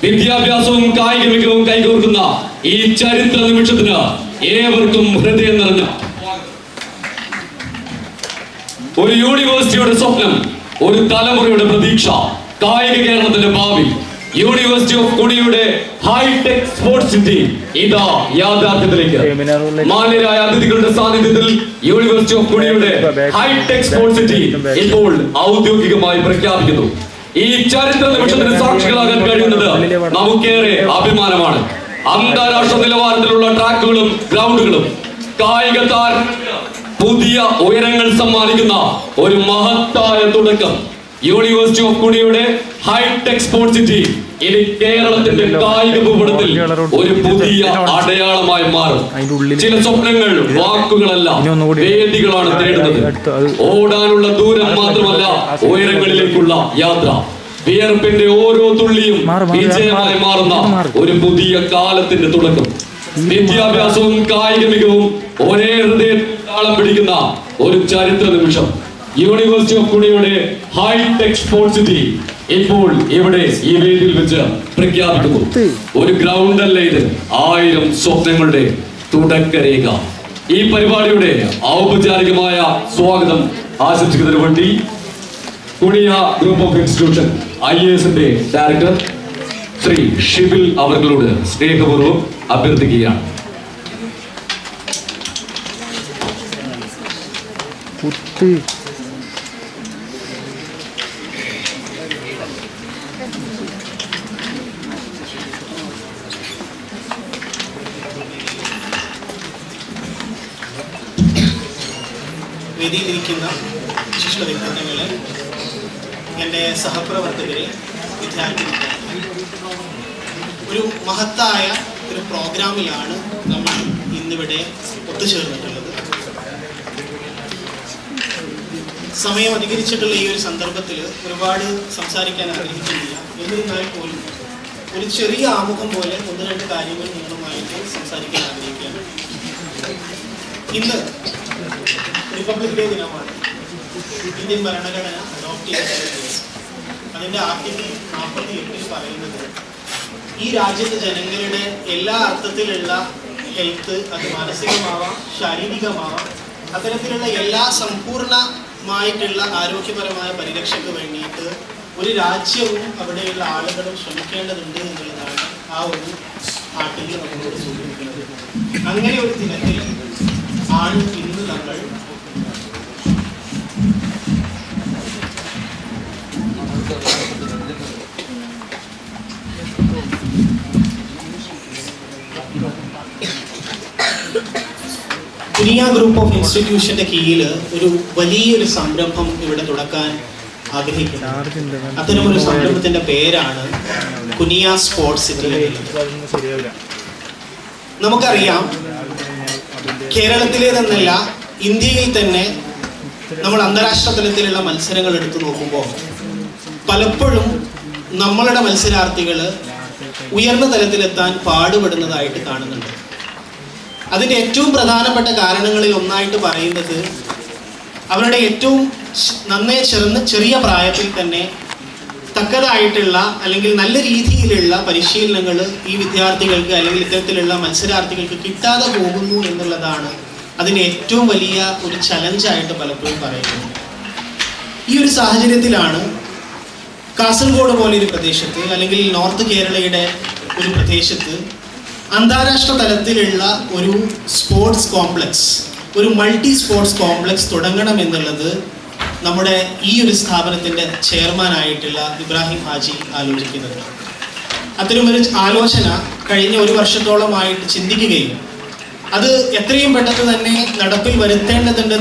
വിദ്യാഭ്യാസവും കായിക മികവും കൈകോർക്കുന്ന ഈ ചരിത്ര നിമിഷത്തിന് ഏവർക്കും ഹൃദയം നിറഞ്ഞ ഒരു യൂണിവേഴ്സിറ്റിയുടെ സ്വപ്നം, ഒരു തലമുറയുടെ പ്രതീക്ഷ, കായിക കേരളത്തിന്റെ ഭാവി. യൂണിവേഴ്സിറ്റി ഓഫ് കുണിയുടെ ഹൈടെക് സ്പോർട്സ് സിറ്റി ഇതാ യാഥാർത്ഥ്യത്തിലേക്ക്. മാന്യരായ അതിഥികളുടെ സാന്നിധ്യത്തിൽ യൂണിവേഴ്സിറ്റി ഓഫ് കുണിയുടെ ഹൈടെക് സ്പോർട്സ് സിറ്റി ഇപ്പോൾ ഔദ്യോഗികമായി പ്രഖ്യാപിക്കുന്നു. ഈ ചരിത്ര നിമിഷത്തിന് സാക്ഷികളാകാൻ കഴിയുന്നത് നമുക്കേറെ അഭിമാനമാണ്. അന്താരാഷ്ട്ര നിലവാരത്തിലുള്ള ട്രാക്കുകളും ഗ്രൗണ്ടുകളും കായിക താരങ്ങൾക്ക് പുതിയ ഉയരങ്ങൾ സമ്മാനിക്കുന്ന ഒരു മഹത്തായ തുടക്കം. യൂണിവേഴ്സിറ്റി ഓഫ് കുണിയുടെ ഹൈടെക് സ്പോർട്സ് സിറ്റി ഇനി കേരളത്തിന്റെ കായിക ഭൂപടത്തിൽ ഒരു പുതിയ അടയാളമായി മാറും. ചില സ്വപ്നങ്ങൾ വാക്കുകളല്ല, വേദികളാണ് തേടുന്നത്. ഓടാനുള്ള ദൂരം മാത്രമല്ല, ഉയരങ്ങളിലേക്കുള്ള യാത്ര. വിയർപ്പിന്റെ ഓരോ തുള്ളിയും വിജയമായി മാറുന്ന ഒരു പുതിയ കാലത്തിന്റെ തുടക്കം. വിദ്യാഭ്യാസവും കായിക മികവും ഒരേ ഹൃദയത്തിൽ താളം പിടിക്കുന്ന ഒരു ചരിത്ര നിമിഷം. യൂണിവേഴ്സിറ്റി ഓഫ് കുണിയുടെ ഹൈടെക് സ്പോർട്സ് സിറ്റി ഇപ്പോൾ ഇവിടെ ഈ വേദിയിൽ വെച്ച് പ്രഖ്യാപിക്കുന്നു. ഒരു ഗ്രൗണ്ട് അല്ല ഇത്, 1000 സ്വപ്നങ്ങളുടെ തുടക്കരേഖ. ഈ പരിപാടിയുടെ ഔപചാരികമായ സ്വാഗതം ആശംസിക്കുന്നതിന് വേണ്ടി കുണിയ ഗ്രൂപ്പ് ഓഫ് ഇൻസ്റ്റിറ്റ്യൂഷൻ IASന്റെ ഡയറക്ടർ ശ്രീ ഷിബിൽ അവர்களോട് സ്നേഹപൂർവ്വം അഭ്യർത്ഥിക്കുകയാണ്. വേദിയിലിരിക്കുന്ന വിശിഷ്ട വ്യക്തിത്വങ്ങളെ, എൻ്റെ സഹപ്രവർത്തകരെ, വിദ്യാർത്ഥികളെ, ഒരു മഹത്തായ ഒരു പ്രോഗ്രാമിലാണ് നമ്മൾ ഇന്നിവിടെ ഒത്തുചേർന്നിട്ടുള്ളത്. സമയം അധികരിച്ചിട്ടുള്ള ഈ ഒരു സന്ദർഭത്തിൽ ഒരുപാട് സംസാരിക്കാൻ ആഗ്രഹിക്കുന്നില്ല. എന്നിരുന്നാൽ പോലും ഒരു ചെറിയ ആമുഖം പോലെ 1-2 കാര്യങ്ങൾ നിങ്ങളുമായിട്ട് സംസാരിക്കാൻ ആഗ്രഹിക്കുകയാണ്. ഇന്ന് റിപ്പബ്ലിക് ഡേ ദിനമാണ്. ഇന്ത്യൻ ഭരണഘടന അഡോപ്റ്റ് ചെയ്ത ദിവസം. അതിൻ്റെ ആർട്ടിക്കിൾ 48 പറയുന്നത് ഈ രാജ്യത്തെ ജനങ്ങളുടെ എല്ലാ അർത്ഥത്തിലുള്ള ഹെൽത്ത്, അത് മാനസികമാവാം ശാരീരികമാവാം, അത്തരത്തിലുള്ള എല്ലാ സമ്പൂർണമായിട്ടുള്ള ആരോഗ്യപരമായ പരിരക്ഷയ്ക്ക് വേണ്ടിയിട്ട് ഒരു രാജ്യവും അവിടെയുള്ള ആളുകളും ശ്രമിക്കേണ്ടതുണ്ട് എന്നുള്ളതാണ് ആ ഒരു ആർട്ടിക്കിൾ നമ്മളോട് സൂചിപ്പിക്കുന്നത്. അങ്ങനെ ഒരു ദിനത്തിൽ ആണ് ഇന്ന് നമ്മൾ കുനിയ ഗ്രൂപ്പ് ഓഫ് ഇൻസ്റ്റിറ്റ്യൂഷന്റെ കീഴിൽ ഒരു വലിയൊരു സംരംഭം ഇവിടെ തുടക്കാൻ ആഗ്രഹിക്കുന്നു. അത്തരമൊരു സംരംഭത്തിന്റെ പേരാണ് കുനിയ സ്പോർട്സ് സിറ്റി. നമുക്കറിയാം, കേരളത്തിലേതെന്നല്ല ഇന്ത്യയിൽ തന്നെ നമ്മൾ അന്താരാഷ്ട്ര തലത്തിലുള്ള മത്സരങ്ങൾ എടുത്തു നോക്കുമ്പോൾ പലപ്പോഴും നമ്മളുടെ മത്സരാർത്ഥികൾ ഉയർന്ന തലത്തിലെത്താൻ പാടുപെടുന്നതായിട്ട് കാണുന്നുണ്ട്. അതിൻ്റെ ഏറ്റവും പ്രധാനപ്പെട്ട കാരണങ്ങളിൽ ഒന്നായിട്ട് പറയുന്നത് അവരുടെ ഏറ്റവും ചെറിയ പ്രായത്തിൽ തന്നെ തക്കതായിട്ടുള്ള അല്ലെങ്കിൽ നല്ല രീതിയിലുള്ള പരിശീലനങ്ങൾ ഈ വിദ്യാർത്ഥികൾക്ക് അല്ലെങ്കിൽ ഇത്തരത്തിലുള്ള മത്സരാർത്ഥികൾക്ക് കിട്ടാതെ പോകുന്നു എന്നുള്ളതാണ് അതിന് ഏറ്റവും വലിയ ഒരു ചലഞ്ചായിട്ട് പലപ്പോഴും പറയുന്നത്. ഈ ഒരു സാഹചര്യത്തിലാണ് കാസർഗോഡ് പോലൊരു പ്രദേശത്ത് അല്ലെങ്കിൽ നോർത്ത് കേരളയുടെ ഒരു പ്രദേശത്ത് അന്താരാഷ്ട്ര തലത്തിലുള്ള ഒരു സ്പോർട്സ് കോംപ്ലക്സ്, ഒരു മൾട്ടി സ്പോർട്സ് കോംപ്ലക്സ് തുടങ്ങണം എന്നുള്ളത് നമ്മുടെ ഈ ഒരു സ്ഥാപനത്തിൻ്റെ ചെയർമാനായിട്ടുള്ള ഇബ്രാഹിം ഹാജി ആലോചിക്കുന്നത്. അത്തരമൊരു ആലോചന കഴിഞ്ഞ 1 വർഷത്തോളമായിട്ട് ചിന്തിക്കുകയും അത് എത്രയും പെട്ടെന്ന് തന്നെ നടപ്പിൽ വരുത്തേണ്ടതുണ്ട്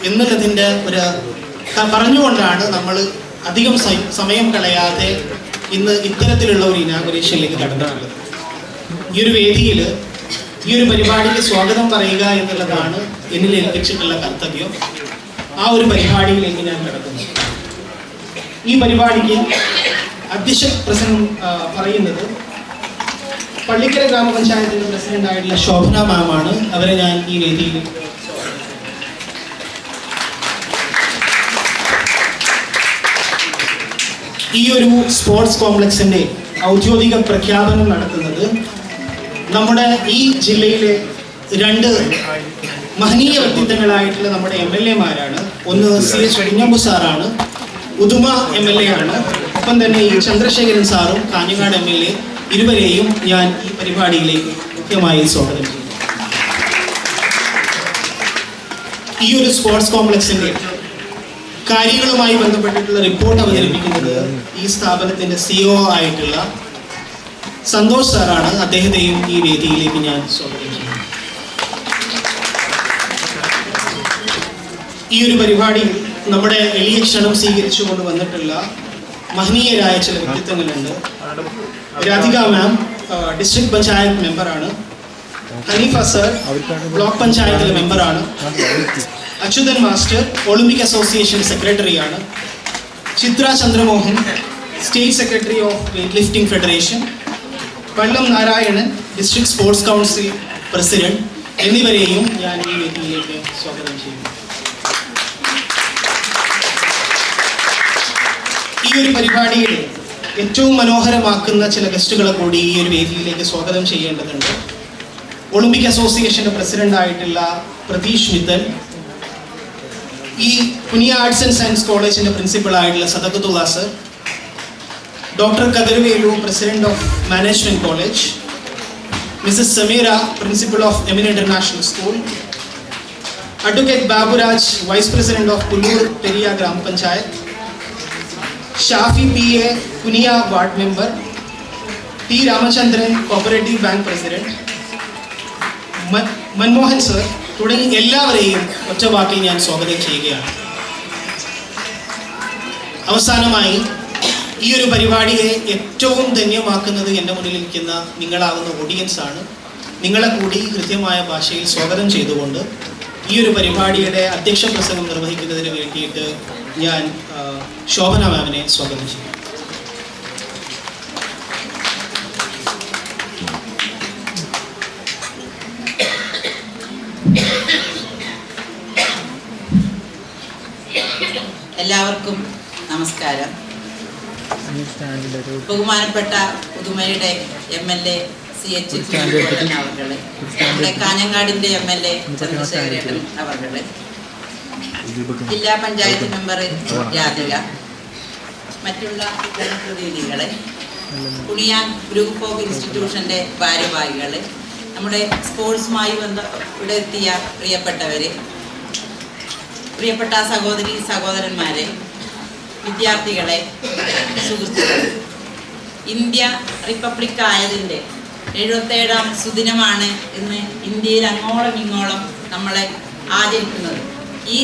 എന്നുള്ളതിൻ്റെ ഒരു പറഞ്ഞുകൊണ്ടാണ് നമ്മൾ അധികം സമയം കളയാതെ ഇന്ന് ഇത്തരത്തിലുള്ള ഒരു ഇനാഗുറേഷനിലേക്ക് കടന്നിട്ടുള്ളത്. ഈ ഒരു വേദിയിൽ ഈ ഒരു പരിപാടിക്ക് സ്വാഗതം പറയുക എന്നുള്ളതാണ് എന്നിൽ ഏൽപ്പിച്ചിട്ടുള്ള കർത്തവ്യം. ആ ഒരു പരിപാടിയിലേക്ക് ഞാൻ കിടക്കുന്നു. ഈ പരിപാടിക്ക് അധ്യക്ഷ പ്രസംഗം പറയുന്നത് പള്ളിക്കര ഗ്രാമപഞ്ചായത്തിന്റെ പ്രസിഡന്റായിട്ടുള്ള ശോഭന മാമാണ്. അവരെ ഞാൻ ഈ വേദിയിൽ ഈ ഒരു സ്പോർട്സ് കോംപ്ലക്സിന്റെ ഔദ്യോഗിക പ്രഖ്യാപനം നടത്തുന്നത് നമ്മുടെ ഈ ജില്ലയിലെ രണ്ട് മഹനീയ വ്യക്തിത്വങ്ങളായിട്ടുള്ള നമ്മുടെ MLA-മാരാണ്. ഒന്ന് CH കുഞ്ഞമ്പു സാറാണ്, ഉദുമ MLA ആണ്. ഒപ്പം തന്നെ ഈ ചന്ദ്രശേഖരൻ സാറും കാഞ്ഞങ്ങാട് MLA, ഇരുവരെയും ഞാൻ ഈ പരിപാടിയിലേക്ക് മുഖ്യമായി സ്വാഗതം ചെയ്യുന്നു. ഈ ഒരു സ്പോർട്സ് കോംപ്ലക്സിന്റെ കാര്യങ്ങളുമായി ബന്ധപ്പെട്ടിട്ടുള്ള റിപ്പോർട്ട് അവതരിപ്പിക്കുന്നത് ഈ സ്ഥാപനത്തിന്റെ CEO ആയിട്ടുള്ള സന്തോഷ് സാറാണ്. അദ്ദേഹത്തെയും ഈ വേദിയിലേക്ക് ഞാൻ സ്വാഗതം ചെയ്യുന്നു. ഈ ഒരു പരിപാടി നമ്മുടെ എളിയ ക്ഷണം സ്വീകരിച്ചുകൊണ്ട് വന്നിട്ടുള്ള മഹനീയരായ ചില വ്യക്തിത്വങ്ങളുണ്ട്. രാധിക മാം ഡിസ്ട്രിക്ട് പഞ്ചായത്ത് മെമ്പറാണ്. ഹനീഫ സർ ബ്ലോക്ക് പഞ്ചായത്തിലെ മെമ്പറാണ്. അച്യുതൻ മാസ്റ്റർ ഒളിമ്പിക് അസോസിയേഷൻ സെക്രട്ടറിയാണ്. Chitra Chandramohan state secretary of weight lifting federation. Pallam Narayanan district sports council president എന്നിവരെയും ഞാൻ ഈ വേദിയിലേക്ക് സ്വാഗതം ചെയ്യുന്നു. ഈ ഒരു പരിപാടിയിൽ ഏറ്റവും മനോഹരമാക്കുന്ന ചില ഗസ്റ്റുകളെ കൂടി ഈ ഒരു വേദിയിലേക്ക് സ്വാഗതം ചെയ്യേണ്ടതുണ്ട്. ഒളിമ്പിക് അസോസിയേഷന്റെ പ്രസിഡന്റ് ആയിട്ടുള്ള പ്രതീഷ് മിത്തൽ, ഈ പുനിയ ആർട്സ് ആൻഡ് സയൻസ് കോളേജിന്റെ പ്രിൻസിപ്പൽ ആയിട്ടുള്ള Sadakathulla sir, doctor Kathirvelu president of management college, Mrs Sameera principal of Emin international school, advocate Baburaj vice president of Pullur Periya gramapanchayat, Shafi PA Puniya ward member, T Ramachandran cooperative bank president, Manmohan sir തുടങ്ങി എല്ലാവരെയും ഒറ്റവാക്കിൽ ഞാൻ സ്വാഗതം ചെയ്യുകയാണ്. അവസാനമായി ഈ ഒരു പരിപാടിയെ ഏറ്റവും ധന്യമാക്കുന്നത് എൻ്റെ മുന്നിലിരിക്കുന്ന നിങ്ങളാവുന്ന ഓഡിയൻസ് ആണ്. നിങ്ങളെ കൂടി കൃത്യമായ ഭാഷയിൽ സ്വാഗതം ചെയ്തുകൊണ്ട് ഈ ഒരു പരിപാടിയുടെ അധ്യക്ഷ പ്രസംഗം നിർവഹിക്കുന്നതിന് വേണ്ടിയിട്ട് ഞാൻ ശോഭന മാമിനെ സ്വാഗതം ചെയ്യും. എല്ലാവർക്കും നമസ്കാരം. ബഹുമാനപ്പെട്ട പുതുമയുടെ MLA CH കുഞ്ഞമ്പുവേട്ടൻ അവർകളെ, നമ്മുടെ കാഞ്ഞങ്ങാടിന്റെ MLA ചന്ദ്രശേഖരേട്ടൻ അവർകളെ, ജില്ലാ പഞ്ചായത്ത് മെമ്പർ രാധിക, മറ്റുള്ള ജനപ്രതിനിധികളെ, പുണിയ ഗ്രൂപ്പ് ഓഫ് ഇൻസ്റ്റിറ്റ്യൂഷന്റെ ഭാരവാഹികളെ, നമ്മുടെ സ്പോർട്സുമായി ഇവിടെ എത്തിയ പ്രിയപ്പെട്ടവരെ, പ്രിയപ്പെട്ട സഹോദരി സഹോദരന്മാരെ, വിദ്യാർത്ഥികളെ, സുഹൃത്തുക്കളെ, ഇന്ത്യ റിപ്പബ്ലിക് ആയതിൻ്റെ 77ാം സുദിനമാണ് ഇന്ന് ഇന്ത്യയിൽ അങ്ങോളം ഇങ്ങോളം നമ്മളെ ആചരിക്കുന്നത്. ഈ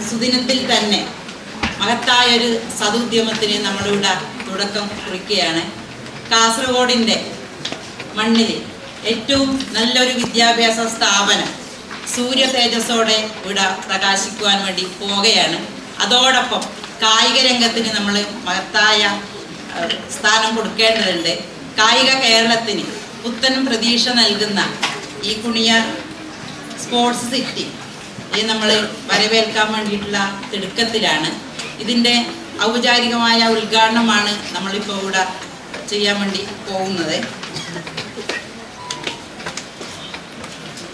സുദിനത്തിൽ തന്നെ മഹത്തായൊരു സതുദ്യമത്തിന് നമ്മളിവിടെ തുടക്കം കുറിക്കുകയാണ്. കാസർഗോഡിൻ്റെ മണ്ണിൽ ഏറ്റവും നല്ലൊരു വിദ്യാഭ്യാസ സ്ഥാപനം സൂര്യ തേജസ്സോടെ ഇവിടെ പ്രകാശിക്കുവാൻ വേണ്ടി പോവുകയാണ്. അതോടൊപ്പം കായിക രംഗത്തിന് നമ്മൾ മഹത്തായ സ്ഥാനം കൊടുക്കേണ്ടതുണ്ട്. കായിക കേരളത്തിന് പുത്തൻ പ്രതീക്ഷ നൽകുന്ന ഈ കുണിയ സ്പോർട്സ് സിറ്റി നമ്മൾ വരവേൽക്കാൻ വേണ്ടിയിട്ടുള്ള തിടുക്കത്തിലാണ്. ഇതിൻ്റെ ഔപചാരികമായ ഉദ്ഘാടനമാണ് നമ്മളിപ്പോൾ ഇവിടെ ചെയ്യാൻ വേണ്ടി പോകുന്നത്.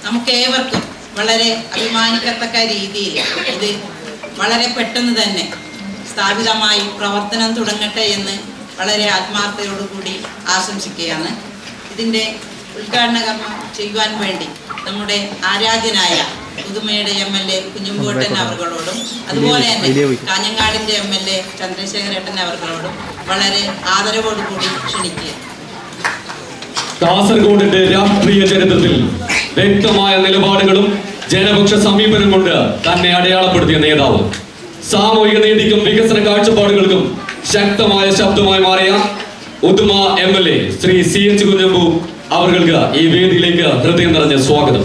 നമുക്കേവർക്കും വളരെ അഭിമാനിക്കത്തക്ക രീതിയിൽ ഇത് വളരെ പെട്ടെന്ന് തന്നെ സ്ഥാപിതമായി പ്രവർത്തനം തുടങ്ങട്ടെ എന്ന് വളരെ ആത്മാർത്ഥതയോടുകൂടി ആശംസിക്കുകയാണ്. ഇതിൻ്റെ ഉദ്ഘാടന കർമ്മം ചെയ്യുവാൻ വേണ്ടി നമ്മുടെ ആരാധ്യനായ പുതുമയുടെ MLA കുഞ്ഞമ്പുവേട്ടൻ അവർകളോടും അതുപോലെ തന്നെ കാഞ്ഞങ്ങാടിൻ്റെ MLA ചന്ദ്രശേഖരേട്ടൻ അവർകളോടും വളരെ ആദരവോടുകൂടി ക്ഷണിക്കുക. കാസർഗോഡിന്റെ രാഷ്ട്രീയ ചരിത്രത്തിൽ വ്യക്തമായ നിലപാടുകളും ജനപക്ഷ സമീപനം കൊണ്ട് തന്നെ അടയാളപ്പെടുത്തിയ നേതാവ്, സാമൂഹിക നീതിക്കും വികസന കാഴ്ചപ്പാടുകൾക്കും ശക്തമായ ശബ്ദമായി മാറിയ ഉദുമ MLA ശ്രീ CH കുഞ്ഞമ്പു അവർക്ക് ഈ വേദിയിലേക്ക് ഹൃദയം നിറഞ്ഞ സ്വാഗതം.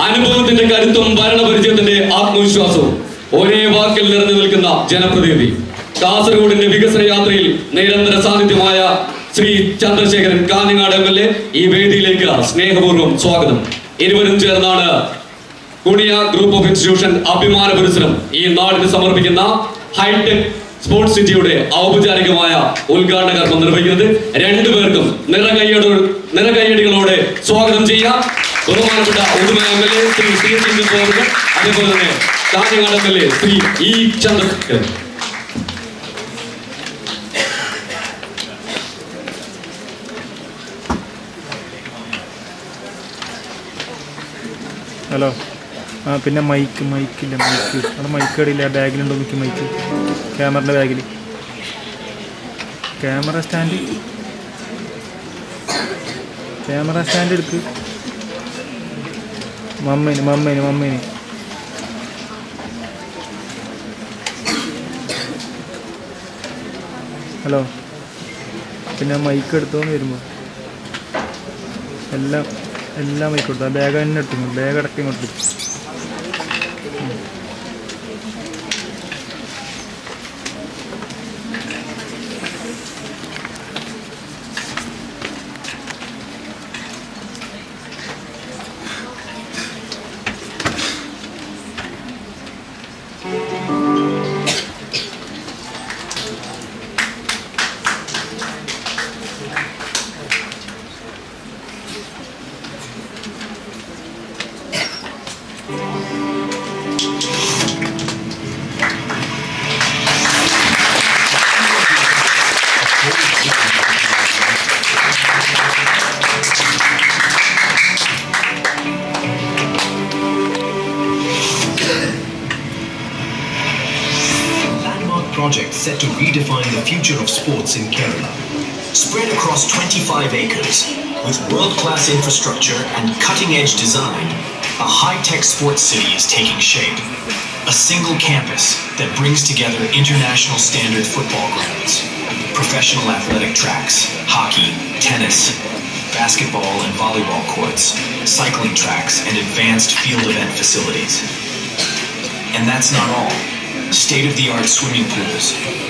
അനുഭവത്തിന്റെ കരുത്തും ഭരണപരിചയത്തിന്റെ ആത്മവിശ്വാസവും ഒരേ വാക്കിൽ നിറഞ്ഞു നിൽക്കുന്ന ജനപ്രതിനിധി, കാസർഗോഡിന്റെ വികസന യാത്രയിൽ നിരന്തര സാന്നിധ്യമായ ശ്രീ ചന്ദ്രശേഖരൻ കാഞ്ഞങ്ങാട് MLA ഈ വേദിയിലേക്ക് സ്നേഹപൂർവ്വം സ്വാഗതം. ഇരുവരും ചേർന്നാണ് കുണിയ ഗ്രൂപ്പ് ഓഫ് ഇൻസ്റ്റിറ്റ്യൂഷൻ അഭിമാന പുരസ്സരം ഈ നാടിന് സമർപ്പിക്കുന്ന ഹൈടെക് സ്പോർട്സ് സിറ്റിയുടെ ഔപചാരികമായ ഉദ്ഘാടന കർമ്മം നിർവഹിക്കുന്നത്. രണ്ടുപേർക്കും നിറകൈയടികളോടെ സ്വാഗതം ചെയ്യാം. ബഹുമാനപ്പെട്ട ഉദുമ MLA ശ്രീ ശ്രീജിത്ത് പോർഗൽ, അതേപോലെ തന്നെ Kanhangad MLA Shri E Chandrasekharan. Hello. പിന്നെ മൈക്കില്ല, അവിടെ മൈക്ക് ഇടയില്ല. ബാഗിലുണ്ടോ എനിക്ക് മൈക്ക്? ക്യാമറൻ്റെ ബാഗിൽ ക്യാമറ സ്റ്റാൻഡ് എടുക്ക്. മമ്മേന് ഹലോ. പിന്നെ മൈക്ക് എടുത്തോന്ന് വരുമ്പോൾ എല്ലാം മൈക്ക് കൊടുത്തു. ആ ബാഗ് തന്നെ എടുത്തു. ബാഗ് അടക്കം ഇങ്ങോട്ട് എടുത്തു. Project set to redefine the future of sports in Kerala. Spread across 25 acres, with world-class infrastructure and cutting-edge design, a high-tech sports city is taking shape. A single campus that brings together international standard football grounds, professional athletic tracks, hockey, tennis, basketball and volleyball courts, cycling tracks, and advanced field event facilities. And that's not all. State-of-the-art swimming pools,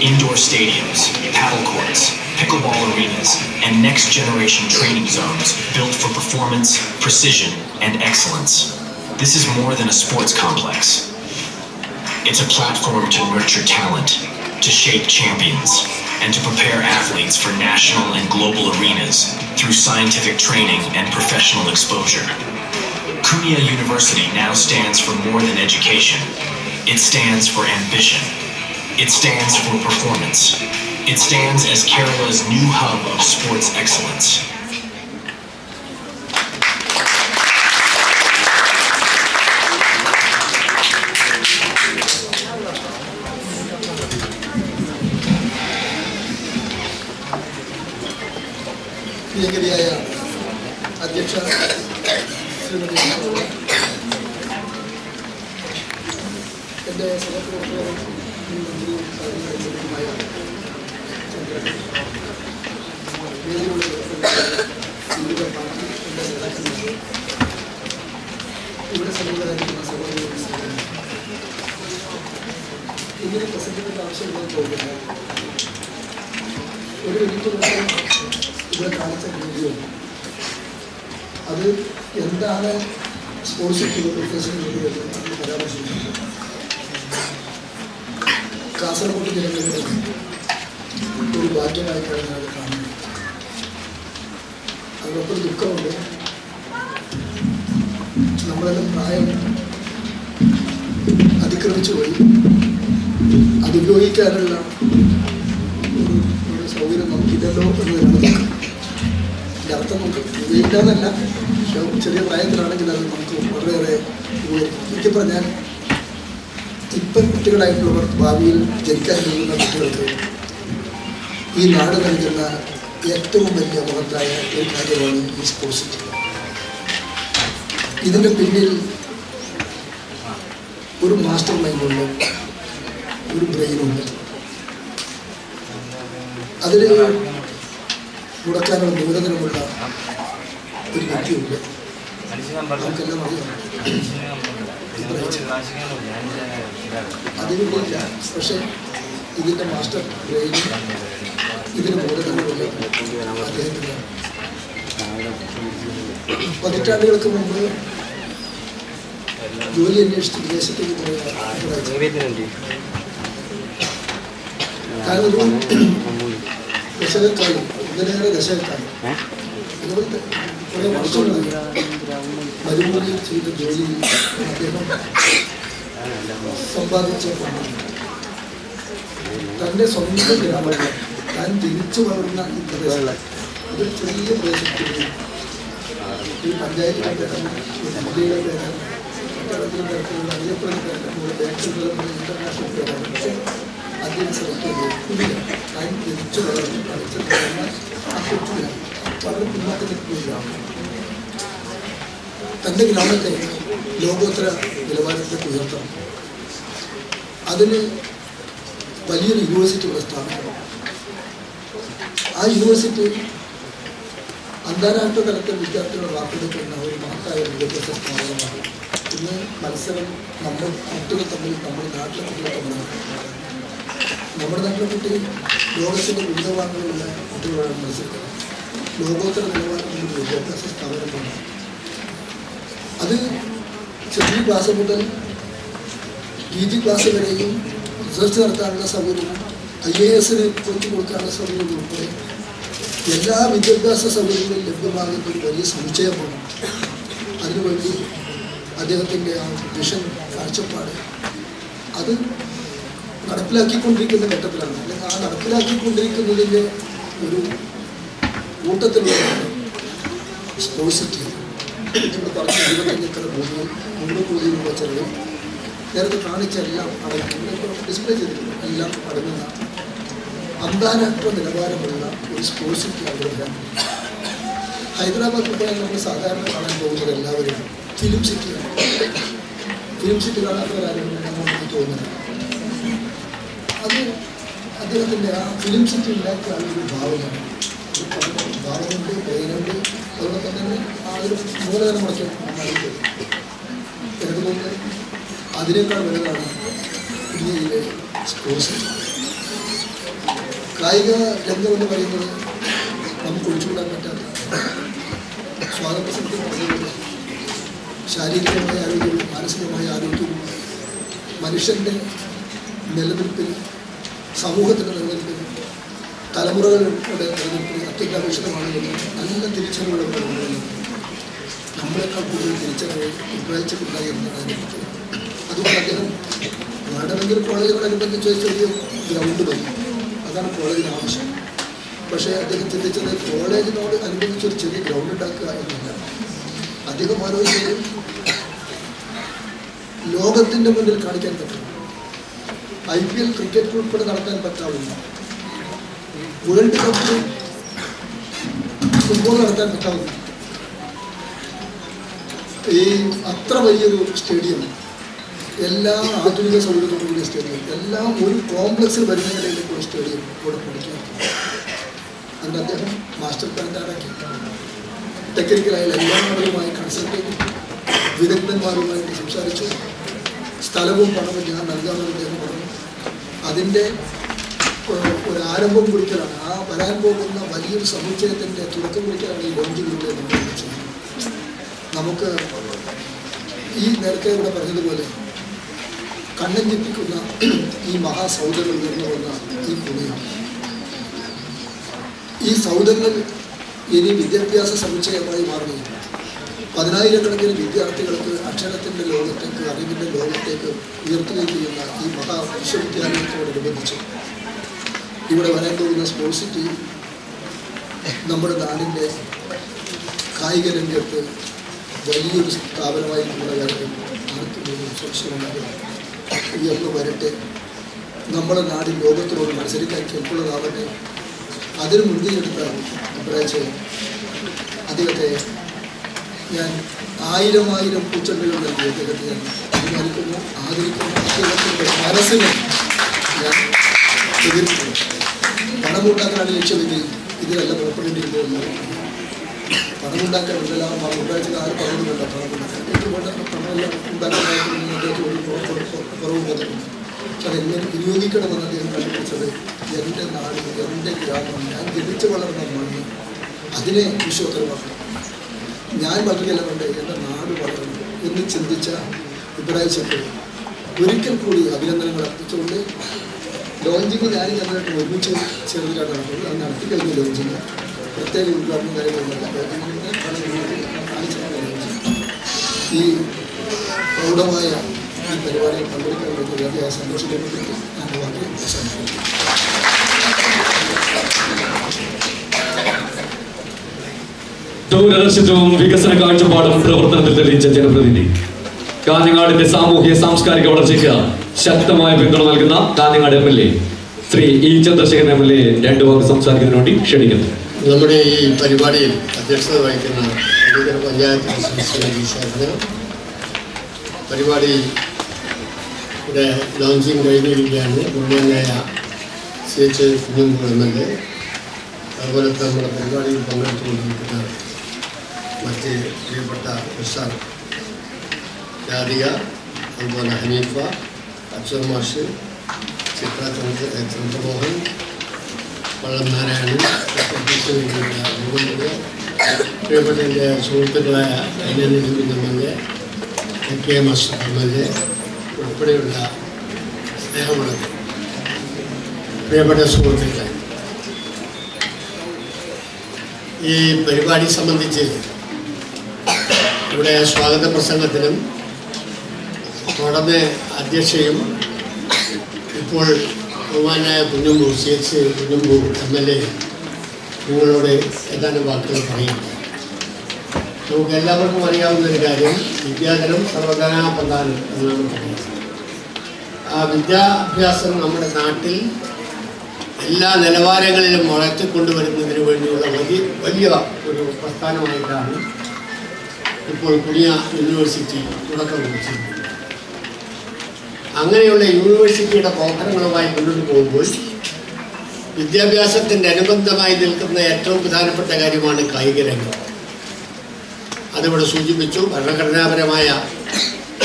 indoor stadiums, paddle courts, pickleball arenas, and next-generation training zones built for performance, precision, and excellence. This is more than a sports complex. It's a platform to nurture talent, to shape champions, and to prepare athletes for national and global arenas through scientific training and professional exposure. Cunha University now stands for more than education. It stands for ambition. It stands for performance. It stands as Kerala's new hub of sports excellence. പ്രിയങ്കരിയായ അധ്യക്ഷ ശ്രീമതി എൻ്റെ സഹപ്രവർത്തകരും മന്ത്രിയും സാധനമായ വേദിയിലുള്ള വിവിധ party എൻ്റെ നേതാക്കന്മാർ, ഇവിടെ സന്നിഹിതരായിരിക്കുന്ന സഹോദരങ്ങളും ഇങ്ങനെ പ്രസംഗിക്കേണ്ട ആവശ്യമില്ലെന്ന് തോന്നുന്നില്ല. ഒരു ഒരിക്കലും ഇവിടെ കാണിച്ച വീഡിയോ അത് എന്താണ് സ്പോർട്സ് ഉദ്ദേശിക്കുന്നത് എന്ന് പരാമർശിക്കുന്നു. കാസർഗോഡ് ജനങ്ങളുടെ ഒരു ഭാഗ്യമായിട്ടാണ് ഞാൻ കാണുന്നത്. അതിനൊപ്പം ദുഃഖമുണ്ട്. നമ്മളെല്ലാം പ്രായം അതിക്രമിച്ചു പോയി. അതുപയോഗിക്കാനുള്ള ഒരു സൗകര്യം നമുക്കില്ലല്ലോ എന്നതിനാണ് ദുഃഖം. ഇതിൻ്റെ അർത്ഥം നമുക്ക് ഉപയോഗിക്കാമെന്നല്ല, പക്ഷെ ചെറിയ പ്രായത്തിലാണെങ്കിൽ അത് നമുക്ക് വളരെയേറെ ഉപയോഗിക്കും. എനിക്ക് പറഞ്ഞാൽ ഇപ്പം കുട്ടികളായിട്ടുള്ളവർ ഭാവിയിൽ ജനിക്കാൻ പോകുന്ന കുട്ടികൾക്ക് ഈ നാട് നൽകുന്ന ഏറ്റവും വലിയ മഹത്തായ ഒരു കാര്യമാണ് ഈ സ്പോർട്സ്. ഇതിൻ്റെ പിന്നിൽ ഒരു മാസ്റ്റർ മൈൻഡുണ്ട്, ഒരു ബ്രെയിനുണ്ട്. അതിൽ മുടക്കാനുള്ള മൂലധനമുള്ള ഒരു വ്യക്തിയുണ്ട്. നമുക്കെല്ലാം അറിയാം. അതിനില്ല, പക്ഷെ ഇതിൻ്റെ മാസ്റ്റർ ബ്രെയിനും ഇതിന് മൂലധനമുള്ള അദ്ദേഹത്തിന് പതിറ്റാണ്ടുകൾക്ക് മുമ്പ് ജോലി അന്വേഷിച്ച് വിദേശത്തേക്ക് പോയ കാരണം ഒരു ദശകക്കാലം ഒന്നിലേറെ ദശകക്കാലം അതുപോലെ കുറേ വർഷങ്ങളായി മരുഭൂമിയിൽ ചെയ്ത ജോലിയിൽ അദ്ദേഹം സമ്പാദിച്ച പണം തൻ്റെ സ്വന്തം ഗ്രാമത്തിൽ താൻ ജനിച്ചു വളർന്ന ഈ പ്രദേശം ഒരു ചെറിയ പ്രദേശത്തിൽ ഈ പഞ്ചായത്തിലെ പേരാണ് ഈ ജില്ലയുടെ പേരാണ് മറ്റടത്തിലും തരത്തിലുള്ള അറിയപ്പെടുന്ന പേരാണ് നമ്മുടെ ബാങ്കുകൾ ഇന്റർനാഷണൽ പേരാണ്. പക്ഷേ അദ്ദേഹം സെലക്ട് ചെയ്തത് പുതിയ താൻ ജനിച്ചു വളർന്ന് പഠിച്ചു വളർന്ന ആ കൊച്ചു ഗ്രാമം വളരെ പിന്നോട്ട് നിൽക്കുന്ന ഗ്രാമം തൻ്റെ ഗ്രാമത്തെ ലോകോത്തര നിലവാരത്തിലേക്ക് ഉയർത്തണം. അതിന് വലിയൊരു യൂണിവേഴ്സിറ്റി സ്ഥാപിക്കണം. ആ യൂണിവേഴ്സിറ്റി അന്താരാഷ്ട്ര തലത്തിൽ വിദ്യാർത്ഥികളെ വാർത്തെടുക്കുന്ന ഒരു മഹത്തായ വിദ്യാഭ്യാസ സ്ഥാപനമാണ്. ഇന്ന് മത്സരം നമ്മൾ കുട്ടികൾ തമ്മിൽ നമ്മുടെ നാട്ടിലെ കുട്ടികൾ തമ്മിലാണ്. നമ്മുടെ നാട്ടിലെ കുട്ടി ലോകത്തിൻ്റെ വിവിധ ഭാഗങ്ങളിലുള്ള കുട്ടികളാണ് മത്സരിക്കുന്നത്. ലോകോത്തര നിലവാരത്തിലുള്ള വിദ്യാഭ്യാസ സ്ഥാപനമാണ്. അത് ചെറിയ ക്ലാസ് മുതൽ PG ക്ലാസ് വരെയും റിസർച്ച് നടത്താനുള്ള സൗകര്യവും IASന് കൊച്ചു കൊടുക്കാനുള്ള സൗകര്യവും ഉൾപ്പെടെ എല്ലാ വിദ്യാഭ്യാസ സൗകര്യങ്ങളും ലഭ്യമാകുന്ന ഒരു വലിയ സമുച്ചയമാണ്. അതിനുവേണ്ടി അദ്ദേഹത്തിൻ്റെ ആ വിഷൻ കാഴ്ചപ്പാട് അത് നടപ്പിലാക്കിക്കൊണ്ടിരിക്കുന്ന ഘട്ടത്തിലാണ്. അല്ലെങ്കിൽ ആ നടപ്പിലാക്കിക്കൊണ്ടിരിക്കുന്നതിൻ്റെ ഒരു കൂട്ടത്തിലുള്ള സ്പോർട്സ് സിറ്റി ഇവിടെ പറഞ്ഞ 25 ഏക്കർ ഭൂമിയിൽ 3 കോടി രൂപ ചെലവിൽ നേരത്തെ കാണിച്ചെല്ലാം അടങ്ങുന്ന ഡിസ്പ്ലേ ചെയ്തിട്ടുണ്ട്. എല്ലാം അടങ്ങുന്ന അന്താരാഷ്ട്ര നിലവാരമുള്ള ഒരു സ്പോർട്സ് സിറ്റി ആഗ്രഹം. ഹൈദരാബാദ് പോയാൽ നമ്മൾ സാധാരണ കാണാൻ പോകുന്നത് എല്ലാവരും ഫിലിം സിറ്റിയാണ്. ഫിലിം സിറ്റി കാണാത്തവരാരും നമുക്ക് തോന്നുന്നത് അത് അദ്ദേഹത്തിൻ്റെ ആ ഫിലിം സിറ്റി ഉണ്ടാക്കിയ ഒരു ഭാവനയാണ്. ഭാവമുണ്ട്, പേരുണ്ട്, അതോടൊപ്പം തന്നെ ആ ഒരു മൂലധനം മുടക്കി എനിക്ക് തോന്നുന്നത് അതിനേക്കാൾ വലുതാണ് ഇന്ത്യയിലെ സ്പോർട്സ്. കായിക രംഗം എന്ന് പറയുന്നത് നമുക്ക് ഒഴിച്ചുകൂടാൻ പറ്റാത്ത സ്വാതന്ത്ര്യത്തിൽ പറഞ്ഞത് ശാരീരികമായ ആരോഗ്യവും മാനസികമായ ആരോഗ്യവും മനുഷ്യൻ്റെ നിലനിൽപ്പിൽ സമൂഹത്തിൻ്റെ നിലനിൽപ്പിൽ തലമുറകളുടെ നിലനിൽപ്പിൽ അത്യന്താപേക്ഷിതമാണ് എന്ന് നല്ല തിരിച്ചറിവുള്ളവരാണ്. നമ്മളെക്കാൾ കൂടുതൽ തിരിച്ചറിവ് ഉദ്രവിച്ചിട്ടുണ്ടായി എന്നാണ് എനിക്ക്. അതുകൊണ്ട് അദ്ദേഹം വേണമെങ്കിൽ കോളേജുകളനുബന്ധിച്ച് ചെറിയ ഗ്രൗണ്ട് മതി, അതാണ് കോളേജിന് ആവശ്യം. പക്ഷേ അദ്ദേഹം ചിന്തിച്ചത് കോളേജിനോട് അനുബന്ധിച്ചൊരു ചെറിയ ഗ്രൗണ്ട് ഉണ്ടാക്കുക എന്നില്ല. അദ്ദേഹം ആലോചിച്ചത് ലോകത്തിൻ്റെ മുന്നിൽ കാണിക്കാൻ പറ്റും, IPL ക്രിക്കറ്റ് ഉൾപ്പെടെ നടത്താൻ പറ്റാവുന്ന, വേൾഡ് കപ്പ് ഫുട്ബോൾ നടത്താൻ പറ്റാവുന്ന ഈ അത്ര വലിയൊരു സ്റ്റേഡിയം, എല്ലാ ആധുനിക സൗകര്യത്തോടുകൂടിയ സ്റ്റേഡിയം, എല്ലാം ഒരു കോംപ്ലക്സിൽ വരുന്ന നിലയിലേക്കുള്ള സ്റ്റേഡിയം ഇവിടെ പഠിക്കാൻ. അതിന് അദ്ദേഹം മാസ്റ്റർ പ്ലാൻ തയ്യാറാക്കി. ടെക്നിക്കലായ എല്ലാവരുമായി കൺസൾട്ട് ചെയ്തു, വിദഗ്ധന്മാരുമായിട്ട് സംസാരിച്ചു. സ്ഥലവും പണവും ഞാൻ നൽകാമെന്ന് അദ്ദേഹം പറഞ്ഞു. അതിൻ്റെ ഒരു ആരംഭം കുറിക്കലാണ്, ആ വരാൻ പോകുന്ന വലിയൊരു സമുച്ചയത്തിൻ്റെ തുടക്കം കുറിക്കലാണ് ഈ ലോഞ്ചിലൂടെ നമ്മൾ ചെയ്യുന്നത്. നമുക്ക് ഈ നേരത്തെ ഇവിടെ പറഞ്ഞതുപോലെ കണ്ണൻ ഞെട്ടിക്കുന്ന ഈ മഹാസൗധങ്ങൾ ഉയർന്നു വന്ന ഈ ഭൂമിയാണ്. ഈ സൗധങ്ങൾ ഇനി വിദ്യാഭ്യാസ സമുച്ചയമായി മാറുകയും 10,000-കണക്കിന് വിദ്യാർത്ഥികൾക്ക് അക്ഷരത്തിൻ്റെ ലോകത്തേക്ക്, അറിവിൻ്റെ ലോകത്തേക്ക് ഉയർത്തുകയും ചെയ്യുന്ന ഈ മഹാവിശ്വവിദ്യാലയത്തോടനുബന്ധിച്ച് ഇവിടെ വരാൻ പോകുന്ന സ്പോർട്സ് സിറ്റി നമ്മുടെ നാടിൻ്റെ കായിക രംഗത്ത് വലിയൊരു സ്ഥാപനമായിട്ടുള്ള കാര്യത്തിൽ ആർക്കും സംശയമുണ്ടാകും. ഉയർന്നു വരട്ടെ. നമ്മുടെ നാടിൻ ലോകത്തിനോട് മത്സരിക്കാൻ കെൽപ്പുള്ളതാവട്ടെ. അതിന് മുൻകൈയെടുത്ത അഭിപ്രായം അദ്ദേഹത്തെ ഞാൻ 1000 പൂച്ചെണ്ടുകൾ നൽകി അദ്ദേഹത്തെ ഞാൻ അഭിമാനിക്കുന്നു, ആദരിക്കുന്നു. അദ്ദേഹത്തിൻ്റെ മനസ്സിനെ ഞാൻ എതിർക്കുന്നു. പണമുണ്ടാക്കാനാണ് ലക്ഷ്യമെങ്കിൽ ഇതിനെല്ലാം പുറപ്പെടേണ്ടിയിരുന്നത്. പണമുണ്ടാക്കാൻ എന്തെല്ലാം ഉണ്ടാക്കിയത് ആരും പറയുന്നുണ്ടോ? പണമുണ്ടാക്കാൻ ഏറ്റവും വേണ്ട പണമെല്ലാം ഉണ്ടാക്കാനായിട്ട് അദ്ദേഹം ഒരു കുറവ് വന്നിട്ടുണ്ട്. പക്ഷെ അതെങ്ങനെ വിനിയോഗിക്കണമെന്ന് അദ്ദേഹം കണ്ടുപിടിച്ചത് എൻ്റെ നാട്, എൻ്റെ ഗ്രാമം, ഞാൻ ജനിച്ചു വളർന്ന മണ്ണ്, അതിനെ വിശ്വോത്തരമാക്കണം. ഞാൻ വളരുകയല്ല വേണ്ട, എൻ്റെ നാട് വളരണം എന്ന് ചിന്തിച്ച ഇബ്രാഹിം ചക്കർ ഒരിക്കൽ കൂടി അഭിനന്ദനങ്ങൾ അർപ്പിച്ചുകൊണ്ട് ലോഞ്ചിങ് ഞാനും ഞങ്ങളായിട്ട് ഒരുമിച്ച് ചേർന്നിട്ടാണ് നടക്കുന്നത്. അത് നടത്തി കഴിഞ്ഞ ലോഞ്ചിങ് പ്രത്യേക ഉദ്ഘാടനം കാര്യങ്ങളൊന്നുമില്ല. ഈ പ്രൗഢമായ ഈ പരിപാടിയിൽ പങ്കെടുക്കാൻ വേണ്ടി വലിയ സന്തോഷിക്കപ്പെട്ടു ഞാൻ വാക്കി അവസാനിപ്പിക്കുന്നു. ദൂരദർശനവും വികസന കാഴ്ചപ്പാടും പ്രവർത്തനത്തിൽ തെളിയിച്ച ജനപ്രതിനിധി, കാഞ്ഞങ്ങാടിന്റെ സാമൂഹ്യ സാംസ്കാരിക വളർച്ചയ്ക്ക് ശക്തമായ പിന്തുണ നൽകുന്ന Kanhangad MLA Shri E Chandrasekharan MLA 2 വാക്ക് സംസാരിക്കുന്നതിന് വേണ്ടി ക്ഷണിക്കുന്നു. നമ്മുടെ ഈ പരിപാടിയിൽ അധ്യക്ഷത വഹിക്കുന്ന അരുവിക്കര പഞ്ചായത്ത് പ്രസിഡന്റ് പരിപാടി ഇവിടെ ലോഞ്ചിങ് കഴിഞ്ഞിരിക്കുകയാണ്. ബഹുമാനായ CH കുഞ്ഞുമ്പു MLA, അതുപോലെ നമ്മുടെ പരിപാടിയിൽ പങ്കെടുത്തുകൊണ്ടിരിക്കുന്ന മറ്റ് പ്രിയപ്പെട്ട നിസാർ, രാധിക, അതുപോലെ ഹനീഫ, അക്ഷർ മാഷ്, ചിത്ര ചന്ദ്രമോഹൻ, വള്ളം നാരായണൻ, പ്രിയപ്പെട്ട എൻ്റെ സുഹൃത്തുക്കളായ കൈനന്ദിക്കുന്ന MLA, KK മാസ്റ്റർ MLA ഉൾപ്പെടെയുള്ള സ്നേഹമുള്ള പ്രിയപ്പെട്ട സുഹൃത്തുക്കളെ, ഈ പരിപാടി സംബന്ധിച്ച് ഇവിടെ സ്വാഗത പ്രസംഗത്തിനും തുടർന്ന് അധ്യക്ഷയും ഇപ്പോൾ ബഹുമാനായ കുഞ്ഞുമ്പു CH കുഞ്ഞുമ്പു MLA നിങ്ങളോട് ഏതാനും വാക്കുകൾ പറയുന്നു. നമുക്ക് എല്ലാവർക്കും അറിയാവുന്ന ഒരു കാര്യം, വിദ്യാധനം സർവധനാ പ്രധാനം എന്നാണ് പറയുന്നത്. ആ വിദ്യാഭ്യാസം നമ്മുടെ നാട്ടിൽ എല്ലാ നിലവാരങ്ങളിലും വളർത്തിക്കൊണ്ടുവരുന്നതിന് വേണ്ടിയുള്ള വലിയ ഒരു പ്രസ്ഥാനമായിട്ടാണ് ഇപ്പോൾ പുതിയ യൂണിവേഴ്സിറ്റി തുടക്കം കുറിച്ചിരിക്കുന്നത്. അങ്ങനെയുള്ള യൂണിവേഴ്സിറ്റിയുടെ പ്രവർത്തനങ്ങളുമായി മുന്നോട്ട് പോകുമ്പോൾ വിദ്യാഭ്യാസത്തിൻ്റെ അനുബന്ധമായി നിൽക്കുന്ന ഏറ്റവും പ്രധാനപ്പെട്ട കാര്യമാണ് കായിക രംഗം. അതിവിടെ സൂചിപ്പിച്ചു. ഭരണഘടനാപരമായ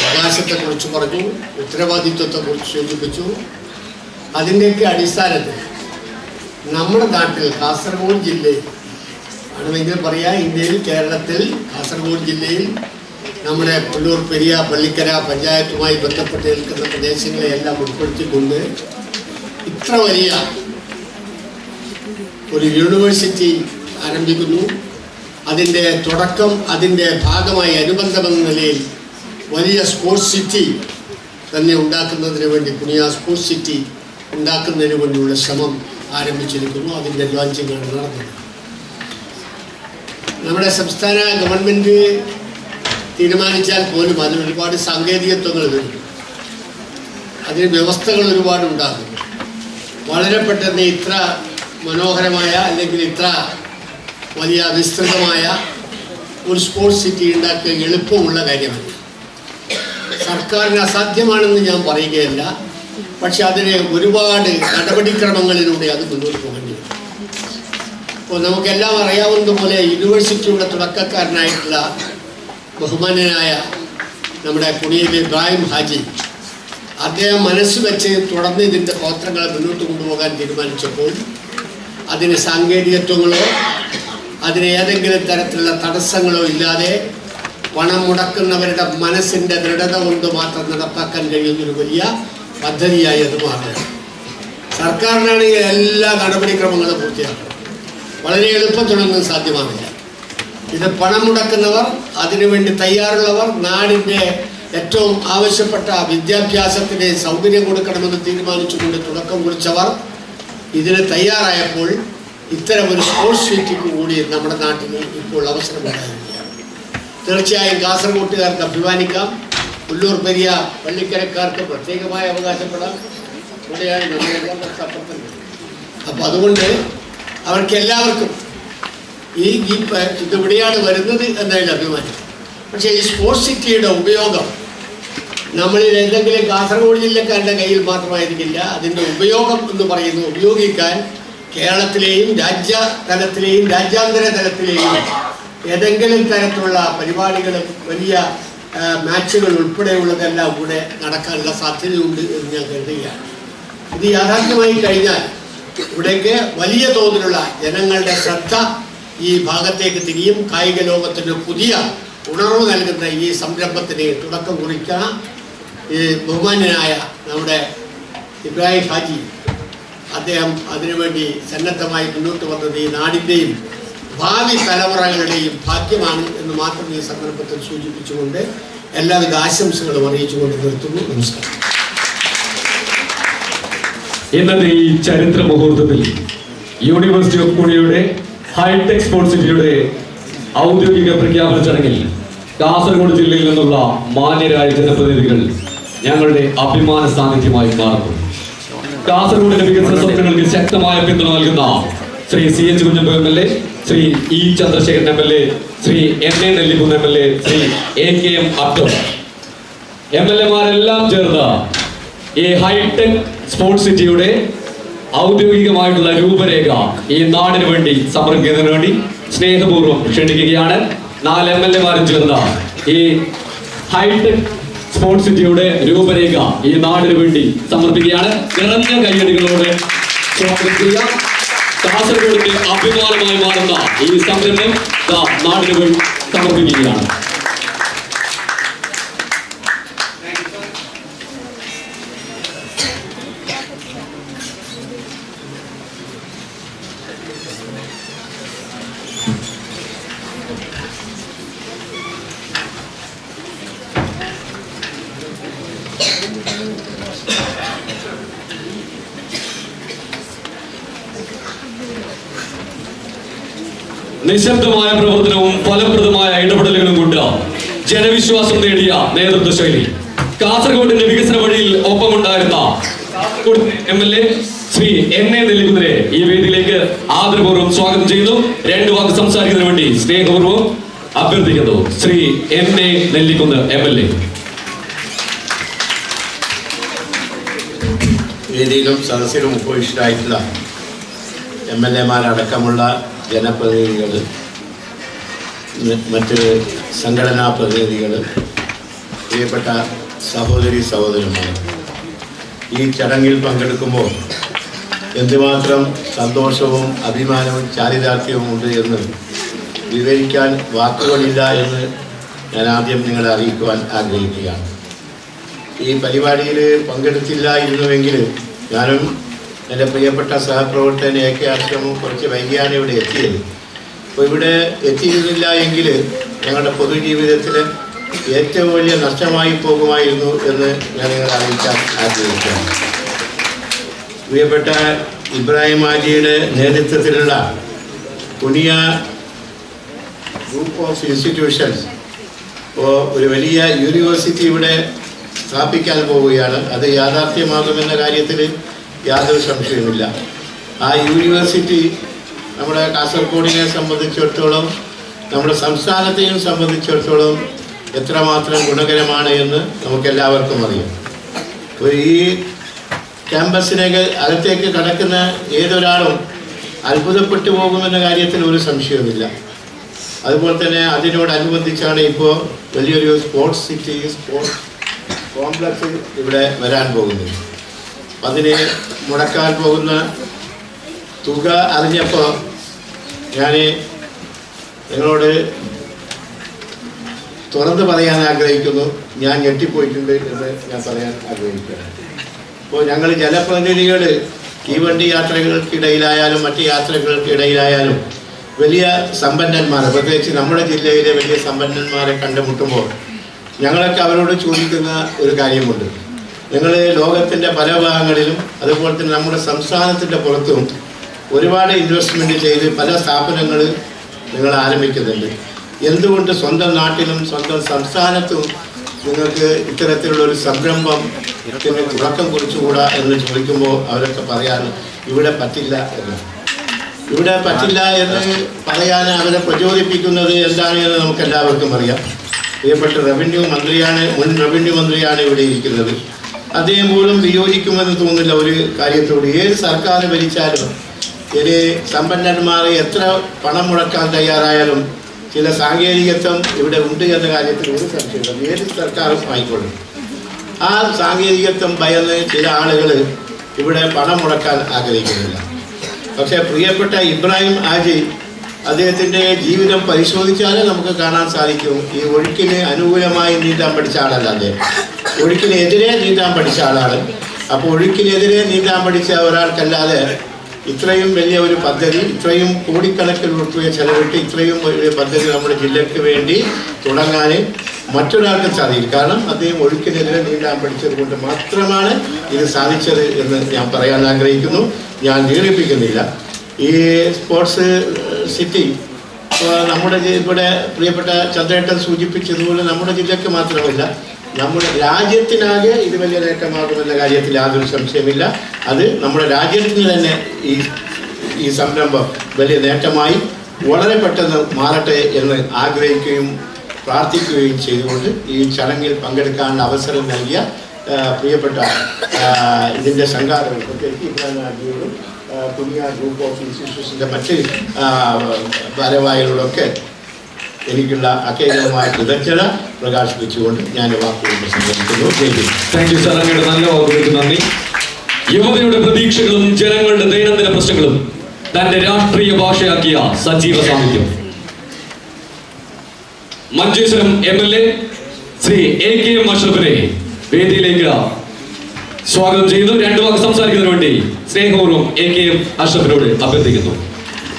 അവകാശത്തെക്കുറിച്ച് പറഞ്ഞു, ഉത്തരവാദിത്വത്തെക്കുറിച്ച് സൂചിപ്പിച്ചു. അതിൻ്റെയൊക്കെ അടിസ്ഥാനത്തിൽ നമ്മുടെ നാട്ടിൽ കാസർഗോഡ് ജില്ലയിൽ ആണെങ്കിൽ പറയാം, ഇന്ത്യയിൽ കേരളത്തിൽ കാസർഗോഡ് ജില്ലയിൽ നമ്മുടെ പുല്ലൂർ പെരിയ പള്ളിക്കര പഞ്ചായത്തുമായി ബന്ധപ്പെട്ട് നിൽക്കുന്ന പ്രദേശങ്ങളെയെല്ലാം ഉൾപ്പെടുത്തിക്കൊണ്ട് ഇത്ര വലിയ ഒരു യൂണിവേഴ്സിറ്റി ആരംഭിക്കുന്നു. അതിൻ്റെ തുടക്കം, അതിൻ്റെ ഭാഗമായി അനുബന്ധമെന്ന നിലയിൽ വലിയ സ്പോർട്സ് സിറ്റി തന്നെ ഉണ്ടാക്കുന്നതിന് വേണ്ടി, പുതിയ സ്പോർട്സ് സിറ്റി ഉണ്ടാക്കുന്നതിന് വേണ്ടിയുള്ള ശ്രമം ആരംഭിച്ചിരിക്കുന്നു. അതിൻ്റെ ലോഞ്ചിങ്ങാണ് നടന്നത്. നമ്മുടെ സംസ്ഥാന ഗവൺമെൻറ് തീരുമാനിച്ചാൽ പോലും അതിന് ഒരുപാട് സാങ്കേതികത്വങ്ങൾ വരും, അതിന് വ്യവസ്ഥകൾ ഒരുപാടുണ്ടാകും. വളരെ പെട്ടെന്ന് ഇത്ര മനോഹരമായ അല്ലെങ്കിൽ ഇത്ര വലിയ വിസ്തൃതമായ ഒരു സ്പോർട്സ് സിറ്റി ഉണ്ടാക്കുക എളുപ്പമുള്ള കാര്യമല്ല. സർക്കാരിന് അസാധ്യമാണെന്ന് ഞാൻ പറയുകയല്ല, പക്ഷെ അതിന് ഒരുപാട് നടപടിക്രമങ്ങളിലൂടെ അത് മുന്നോട്ട് പോകേണ്ടി വരും. അപ്പോൾ നമുക്കെല്ലാം അറിയാവുന്നതുപോലെ യൂണിവേഴ്സിറ്റിയുടെ തുടക്കക്കാരനായിട്ടുള്ള ബഹുമാന്യനായ നമ്മുടെ കുണിയിൽ ഇബ്രാഹിം ഹാജി, അദ്ദേഹം മനസ്സ് വെച്ച് തുടർന്ന് ഇതിൻ്റെ പ്രവർത്തനങ്ങളെ മുന്നോട്ട് കൊണ്ടുപോകാൻ തീരുമാനിച്ചപ്പോൾ അതിന് സാങ്കേതികത്വങ്ങളോ അതിന് ഏതെങ്കിലും തരത്തിലുള്ള തടസ്സങ്ങളോ ഇല്ലാതെ പണം മുടക്കുന്നവരുടെ മനസ്സിൻ്റെ ദൃഢത കൊണ്ട് മാത്രം നടപ്പാക്കാൻ കഴിയുന്നൊരു വലിയ പദ്ധതിയായി അത് മാറുകയാണ്. സർക്കാരിനാണെങ്കിൽ എല്ലാ നടപടിക്രമങ്ങളും പൂർത്തിയാക്കണം. വളരെ എളുപ്പത്തിലൊന്നും സാധ്യമാവില്ല. ഇത് പണം മുടക്കുന്നവർ, അതിനുവേണ്ടി തയ്യാറുള്ളവർ, നാടിൻ്റെ ഏറ്റവും ആവശ്യപ്പെട്ട വിദ്യാഭ്യാസത്തിന് സൗകര്യം കൊടുക്കണമെന്ന് തീരുമാനിച്ചുകൊണ്ട് തുടക്കം കുറിച്ചവർ ഇതിന് തയ്യാറായപ്പോൾ ഇത്തരം ഒരു സ്പോർട്സ് സിറ്റിക്ക് കൂടി നമ്മുടെ നാട്ടിൽ ഇപ്പോൾ അവസരമുണ്ടായിരിക്കുകയാണ്. തീർച്ചയായും കാസർഗോട്ടുകാർക്ക് അഭിമാനിക്കാം, പുല്ലൂർ പെരിയ പള്ളിക്കരക്കാർക്ക് പ്രത്യേകമായി അവകാശപ്പെടാം. ഇവിടെയാണ് നമ്മളെല്ലാം അപ്പുറത്തുണ്ട്. അപ്പോൾ അതുകൊണ്ട് അവർക്ക് എല്ലാവർക്കും ഇതിവിടെയാണ് വരുന്നത് എന്നതിൽ അഭിമാനിക്കും. പക്ഷേ ഈ സ്പോർട്സ് സിറ്റിയുടെ ഉപയോഗം നമ്മളിൽ എന്തെങ്കിലും കാസർഗോഡ് ജില്ലക്കാരുടെ കയ്യിൽ മാത്രമായിരിക്കില്ല. അതിൻ്റെ ഉപയോഗം എന്ന് പറയുന്നത് ഉപയോഗിക്കാൻ കേരളത്തിലെയും രാജ്യ തലത്തിലെയും രാജ്യാന്തര തലത്തിലെയും ഏതെങ്കിലും തരത്തിലുള്ള പരിപാടികളും വലിയ മാച്ചുകൾ ഉൾപ്പെടെയുള്ളതെല്ലാം കൂടെ നടക്കാനുള്ള സാധ്യതയുണ്ട് എന്ന് ഞാൻ കരുതുകയാണ്. ഇത് യാഥാർത്ഥ്യമായി കഴിഞ്ഞാൽ ഇവിടേക്ക് വലിയ തോതിലുള്ള ജനങ്ങളുടെ ശ്രദ്ധ ഈ ഭാഗത്തേക്ക് തിരിയും. കായിക ലോകത്തിന് പുതിയ ഉണർവ് നൽകുന്ന ഈ സംരംഭത്തിന് തുടക്കം കുറിക്കുന്ന ഈ ബഹുമാന്യനായ നമ്മുടെ ഇബ്രാഹിം ഹാജി അദ്ദേഹം അതിനുവേണ്ടി സന്നദ്ധമായി മുന്നോട്ട് വന്നത് ഈ നാടിൻ്റെയും ഭാവി തലമുറകളുടെയും ഭാഗ്യമാണ് എന്ന് മാത്രം ഈ സന്ദർഭത്തിൽ സൂചിപ്പിച്ചുകൊണ്ട് എല്ലാവിധ ആശംസകളും അറിയിച്ചുകൊണ്ട് നിർത്തുന്നു. നമസ്കാരം. ഇന്നത്തെ ഈ ചരിത്ര മുഹൂർത്തത്തിൽ യൂണിവേഴ്സിറ്റി ഓഫ് പുണെയുടെ ഹൈടെക് സ്പോർട്സ് സിറ്റിയുടെ ഔദ്യോഗിക പ്രഖ്യാപന ചടങ്ങിൽ കാസർഗോഡ് ജില്ലയിൽ നിന്നുള്ള മാന്യരായ ജനപ്രതിനിധികൾ ഞങ്ങളുടെ അഭിമാന സാന്നിധ്യമായി മാറുന്നു. കാസർഗോഡിന്റെ വികസന സ്വപ്നങ്ങൾക്ക് ശക്തമായ പിന്തുണ നൽകുന്ന Shri CH Kunhambu MLA, Shri E Chandrasekharan MLA, Shri NA Nellikunnu MLA, Shri AKM Abdul MLA-മാരെല്ലാം ചേർന്ന് ഈ ഹൈടെക് സ്പോർട്സ് സിറ്റിയുടെ ഔദ്യോഗികമായിട്ടുള്ള രൂപരേഖ ഈ നാടിന് വേണ്ടി സമർപ്പിക്കുന്നതിന് വേണ്ടി സ്നേഹപൂർവ്വം ക്ഷണിക്കുകയാണ്. 4 MLA-മാരും ചേർന്ന് ഈ ഹൈടെക് സ്പോർട്സ് സിറ്റിയുടെ രൂപരേഖ ഈ നാടിന് വേണ്ടി സമർപ്പിക്കുകയാണ്. നിറഞ്ഞ കയ്യടികളോടെ സ്വാഗതം ചെയ്യാം. കാസർഗോഡിന്റെ അഭിമാനമായി മാറുന്ന ഈ സംരംഭം നാടിന് വേണ്ടി സമർപ്പിക്കുകയാണ്. നിശബ്ദമായ പ്രവർത്തനവും ഫലപ്രദമായ ഇടപെടലുകളും കൊണ്ട് ജനവിശ്വാസം നേടിയ നേതൃത്വ ശൈലി കാസർഗോഡിന്റെ വികസന വഴിയിൽ ഒപ്പമുണ്ടായിരുന്ന കാസർഗോഡ് MLA ശ്രീ NA നെല്ലിക്കുന്നിനെ ഈ വേദിയിലേക്ക് ആദരപൂർവ്വം സ്വാഗതം ചെയ്യുന്നു. 2 വാക്ക് സംസാരിക്കുന്നതിന് വേണ്ടി സ്നേഹപൂർവ്വം അഭ്യർത്ഥിക്കുന്നു. Shri NA Nellikunnu MLA. വേദിയിലും സദസ്സിലും ഉപവിഷ്ടരായിട്ടുള്ള MLA-മാരടക്കമുള്ള ജനപ്രതിനിധികൾ, മറ്റ് സംഘടനാ പ്രതിനിധികൾ, പ്രിയപ്പെട്ട സഹോദരി സഹോദരന്മാർ, ഈ ചടങ്ങിൽ പങ്കെടുക്കുമ്പോൾ എന്തുമാത്രം സന്തോഷവും അഭിമാനവും ചാരിതാർത്ഥ്യവും ഉണ്ട് എന്ന് വിവരിക്കാൻ വാക്കുകളില്ല എന്ന് ഞാൻ ആദ്യം നിങ്ങളെ അറിയിക്കുവാൻ ആഗ്രഹിക്കുകയാണ്. ഈ പരിപാടിയിൽ പങ്കെടുത്തില്ലായിരുന്നുവെങ്കിൽ ഞാനും എൻ്റെ പ്രിയപ്പെട്ട സഹപ്രവർത്തകൻ AK ആശ്രമവും കുറച്ച് വൈകിയാണ് ഇവിടെ എത്തിയത്. അപ്പോൾ ഇവിടെ എത്തിയിരുന്നില്ല എങ്കിൽ ഞങ്ങളുടെ പൊതുജീവിതത്തിൽ ഏറ്റവും വലിയ നഷ്ടമായി പോകുമായിരുന്നു എന്ന് ഞാൻ നിങ്ങളെ അറിയിക്കാൻ ആഗ്രഹിക്കുകയാണ്. പ്രിയപ്പെട്ട ഇബ്രാഹിം ഹാജിയുടെ നേതൃത്വത്തിലുള്ള പുനിയ ഗ്രൂപ്പ് ഓഫ് ഇൻസ്റ്റിറ്റ്യൂഷൻസ് ഒരു വലിയ യൂണിവേഴ്സിറ്റി ഇവിടെ സ്ഥാപിക്കാൻ പോവുകയാണ്. അത് യാഥാർത്ഥ്യമാകുമെന്ന കാര്യത്തിൽ യാതൊരു സംശയവുമില്ല. ആ യൂണിവേഴ്സിറ്റി നമ്മുടെ കാസർഗോഡിനെ സംബന്ധിച്ചിടത്തോളം, നമ്മുടെ സംസ്ഥാനത്തെയും സംബന്ധിച്ചിടത്തോളം എത്രമാത്രം ഗുണകരമാണ് എന്ന് നമുക്കെല്ലാവർക്കും അറിയാം. ഈ ക്യാമ്പസിനേക്ക് അകത്തേക്ക് കടക്കുന്ന ഏതൊരാളും അത്ഭുതപ്പെട്ടു പോകുമെന്ന കാര്യത്തിൽ ഒരു സംശയവുമില്ല. അതുപോലെ തന്നെ അതിനോടനുബന്ധിച്ചാണ് ഇപ്പോൾ വലിയൊരു സ്പോർട്സ് സിറ്റി, സ്പോർട്സ് കോംപ്ലക്സ് ഇവിടെ വരാൻ പോകുന്നത്. അതിന് മുടക്കാൻ പോകുന്ന തുക അറിഞ്ഞപ്പോൾ ഞാൻ നിങ്ങളോട് തുറന്ന് പറയാൻ ആഗ്രഹിക്കുന്നു. ഞാൻ ഞെട്ടിപ്പോയിട്ടുണ്ട് എന്ന് ഞാൻ പറയാൻ ആഗ്രഹിക്കുകയാണ്. അപ്പോൾ ഞങ്ങൾ ജനപ്രതിനിധികൾ തീവണ്ടി യാത്രകൾക്കിടയിലായാലും മറ്റ് യാത്രകൾക്കിടയിലായാലും വലിയ സമ്പന്നന്മാരെ, പ്രത്യേകിച്ച് നമ്മുടെ ജില്ലയിലെ വലിയ സമ്പന്നന്മാരെ കണ്ടുമുട്ടുമ്പോൾ ഞങ്ങളൊക്കെ അവരോട് ചോദിക്കുന്ന ഒരു കാര്യമുണ്ട്. നിങ്ങൾ ലോകത്തിൻ്റെ പല ഭാഗങ്ങളിലും അതുപോലെ തന്നെ നമ്മുടെ സംസ്ഥാനത്തിൻ്റെ പുറത്തും ഒരുപാട് ഇൻവെസ്റ്റ്മെൻറ്റ് ചെയ്ത് പല സ്ഥാപനങ്ങൾ നിങ്ങൾ ആരംഭിക്കുന്നുണ്ട്. എന്തുകൊണ്ട് സ്വന്തം നാട്ടിലും സ്വന്തം സംസ്ഥാനത്തും നിങ്ങൾക്ക് ഇത്തരത്തിലുള്ളൊരു സംരംഭം തുടക്കം കുറിച്ചുകൂടാ എന്ന് ചോദിക്കുമ്പോൾ അവരൊക്കെ പറയാൻ ഇവിടെ പറ്റില്ല എന്ന്. ഇവിടെ പറ്റില്ല എന്ന് പറയാൻ അവരെ പ്രചോദിപ്പിക്കുന്നത് എന്താണ് എന്ന് നമുക്ക് എല്ലാവർക്കും അറിയാം. പ്രിയപ്പെട്ട റവന്യൂ മന്ത്രിയാണ്, മുൻ റവന്യൂ മന്ത്രിയാണ് ഇവിടെ ഇരിക്കുന്നത്. അദ്ദേഹം പോലും വിയോജിക്കുമെന്ന് തോന്നുന്നില്ല ഒരു കാര്യത്തോട്. ഏത് സർക്കാർ ഭരിച്ചാലും ഒരു സമ്പന്നന്മാർ എത്ര പണം മുടക്കാൻ തയ്യാറായാലും ചില സാങ്കേതികത്വം ഇവിടെ ഉണ്ട് എന്ന കാര്യത്തിൽ ഒരു സംശയമില്ല. ഏത് സർക്കാരും ആയിക്കോളും. ആ സാങ്കേതികത്വം ഭയന്ന് ചില ആളുകൾ ഇവിടെ പണം മുടക്കാൻ ആഗ്രഹിക്കുന്നില്ല. പക്ഷേ പ്രിയപ്പെട്ട ഇബ്രാഹിം ഹാജി, അദ്ദേഹത്തിൻ്റെ ജീവിതം പരിശോധിച്ചാൽ നമുക്ക് കാണാൻ സാധിക്കും. ഈ ഒഴുക്കിന് അനുകൂലമായി നീന്താൻ പഠിച്ച ആളല്ല അദ്ദേഹം, ഒഴുക്കിനെതിരെ നീന്താൻ പഠിച്ച ആളാണ്. അപ്പോൾ ഒഴുക്കിനെതിരെ നീന്താൻ പഠിച്ച ഒരാൾക്കല്ലാതെ ഇത്രയും വലിയ ഒരു പദ്ധതി, ഇത്രയും കോടിക്കണക്കിന് രൂപ ചെലവിട്ട് ഇത്രയും വലിയ പദ്ധതി നമ്മുടെ ജില്ലയ്ക്ക് വേണ്ടി തുടങ്ങാൻ മറ്റൊരാൾക്കും സാധിക്കും. കാരണം അദ്ദേഹം ഒഴുക്കിനെതിരെ നീന്താൻ പഠിച്ചത് കൊണ്ട് മാത്രമാണ് ഇത് സാധിച്ചത് എന്ന് ഞാൻ പറയാൻ ആഗ്രഹിക്കുന്നു. ഞാൻ ദീർഘിപ്പിക്കുന്നില്ല. ഈ സ്പോർട്സ് സിറ്റി നമ്മുടെ ഇവിടെ പ്രിയപ്പെട്ട ചന്ദ്രേട്ടൻ സൂചിപ്പിച്ചതുപോലെ നമ്മുടെ ജില്ലയ്ക്ക് മാത്രമല്ല, നമ്മുടെ രാജ്യത്തിനാകെ ഇത് വലിയ നേട്ടമാകുമെന്ന കാര്യത്തിൽ യാതൊരു സംശയമില്ല. അത് നമ്മുടെ രാജ്യത്തിന് തന്നെ ഈ സംരംഭം വലിയ നേട്ടമായി വളരെ പെട്ടെന്ന് മാറട്ടെ എന്ന് ആഗ്രഹിക്കുകയും പ്രാർത്ഥിക്കുകയും ചെയ്തുകൊണ്ട് ഈ ചടങ്ങിൽ പങ്കെടുക്കാനുള്ള അവസരം നൽകിയ പ്രിയപ്പെട്ട ഇതിൻ്റെ സംഘാടകർ, പ്രത്യേകിച്ച് ഇബ്രാഹിം ഹാജിയോടും പുതിയ ഗ്രൂപ്പ് ഓഫ് ഇൻസ്റ്റിറ്റ്യൂഷൻ്റെ മറ്റ് ഭാരവാഹികളോടൊക്കെ എനിക്കുള്ള അകേയമായ കൃതജ്ഞത പ്രകാശിപ്പിച്ചുകൊണ്ട് ഞാൻ വാക്കുകൾ സംബന്ധിക്കുന്നു. താങ്ക് യു സാർ, അങ്ങയുടെ നല്ല വാക്കുകൾക്ക് നന്ദി. യുവതയുടെ പ്രതീക്ഷകളും ജനങ്ങളുടെ ദൈനംദിന പ്രശ്നങ്ങളും തന്റെ രാഷ്ട്രീയ ഭാഷയാക്കിയ സജീവ സാന്നിധ്യം മഞ്ചേശ്വരം MLA ശ്രീ AKM അഷ്റഫിനെ വേദിയിലേക്ക് സ്വാഗതം ചെയ്യുന്നു. രണ്ടു വാക്ക് സംസാരിക്കുന്നതിന് വേണ്ടി സ്നേഹപൂർവ്വം AKM അഷ്റഫിനോട് അഭ്യർത്ഥിക്കുന്നു.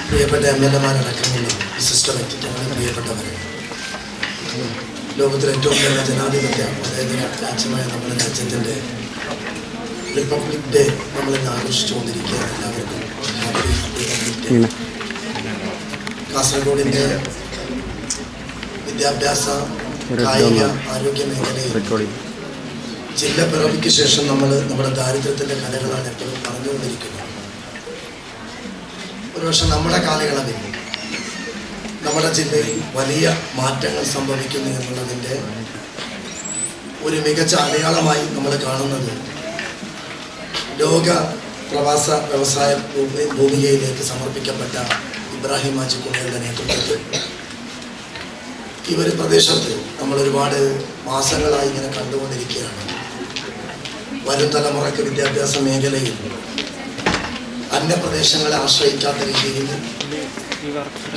പ്രിയപ്പെട്ട MLA-മാരടക്കമുള്ള വിശിഷ്ട വ്യക്തിത്വങ്ങളും പ്രിയപ്പെട്ടവരെ, ലോകത്തിലെ ഏറ്റവും നല്ല ജനാധിപത്യ മതേതര രാജ്യമായ നമ്മുടെ രാജ്യത്തിൻ്റെ റിപ്പബ്ലിക് ഡേ നമ്മളിന്ന് ആഘോഷിച്ചുകൊണ്ടിരിക്കുകയാണ്. എല്ലാവർക്കും ഹാപ്പി റിപ്പബ്ലിക് ഡേ. കാസർഗോഡിൻ്റെ വിദ്യാഭ്യാസ, കായിക, ആരോഗ്യ മേഖലയിൽ ജില്ല പിറവിക്ക് ശേഷം നമ്മുടെ ദാരിദ്ര്യത്തിൻ്റെ കഥകളാണ് എപ്പോഴും പറഞ്ഞുകൊണ്ടിരിക്കുന്നത്. ഒരുപക്ഷെ നമ്മുടെ കാലയളവിൽ നമ്മുടെ ജില്ലയിൽ വലിയ മാറ്റങ്ങൾ സംഭവിക്കുന്നു എന്നുള്ളതിൻ്റെ ഒരു മികച്ച അടയാളമായി നമ്മൾ കാണുന്നത് ലോക പ്രവാസ വ്യവസായ ഭൂമികയിലേക്ക് സമർപ്പിക്കപ്പെട്ട ഇബ്രാഹിം ഹാജി കുഞ്ഞയുടെ നേതൃത്വത്തിൽ ഈ ഒരു പ്രദേശത്ത് നമ്മൾ ഒരുപാട് മാസങ്ങളായി ഇങ്ങനെ കണ്ടുകൊണ്ടിരിക്കുകയാണ്. വരും തലമുറയ്ക്ക് വിദ്യാഭ്യാസ മേഖലയിൽ അന്യപ്രദേശങ്ങളെ ആശ്രയിക്കാത്ത രീതിയിൽ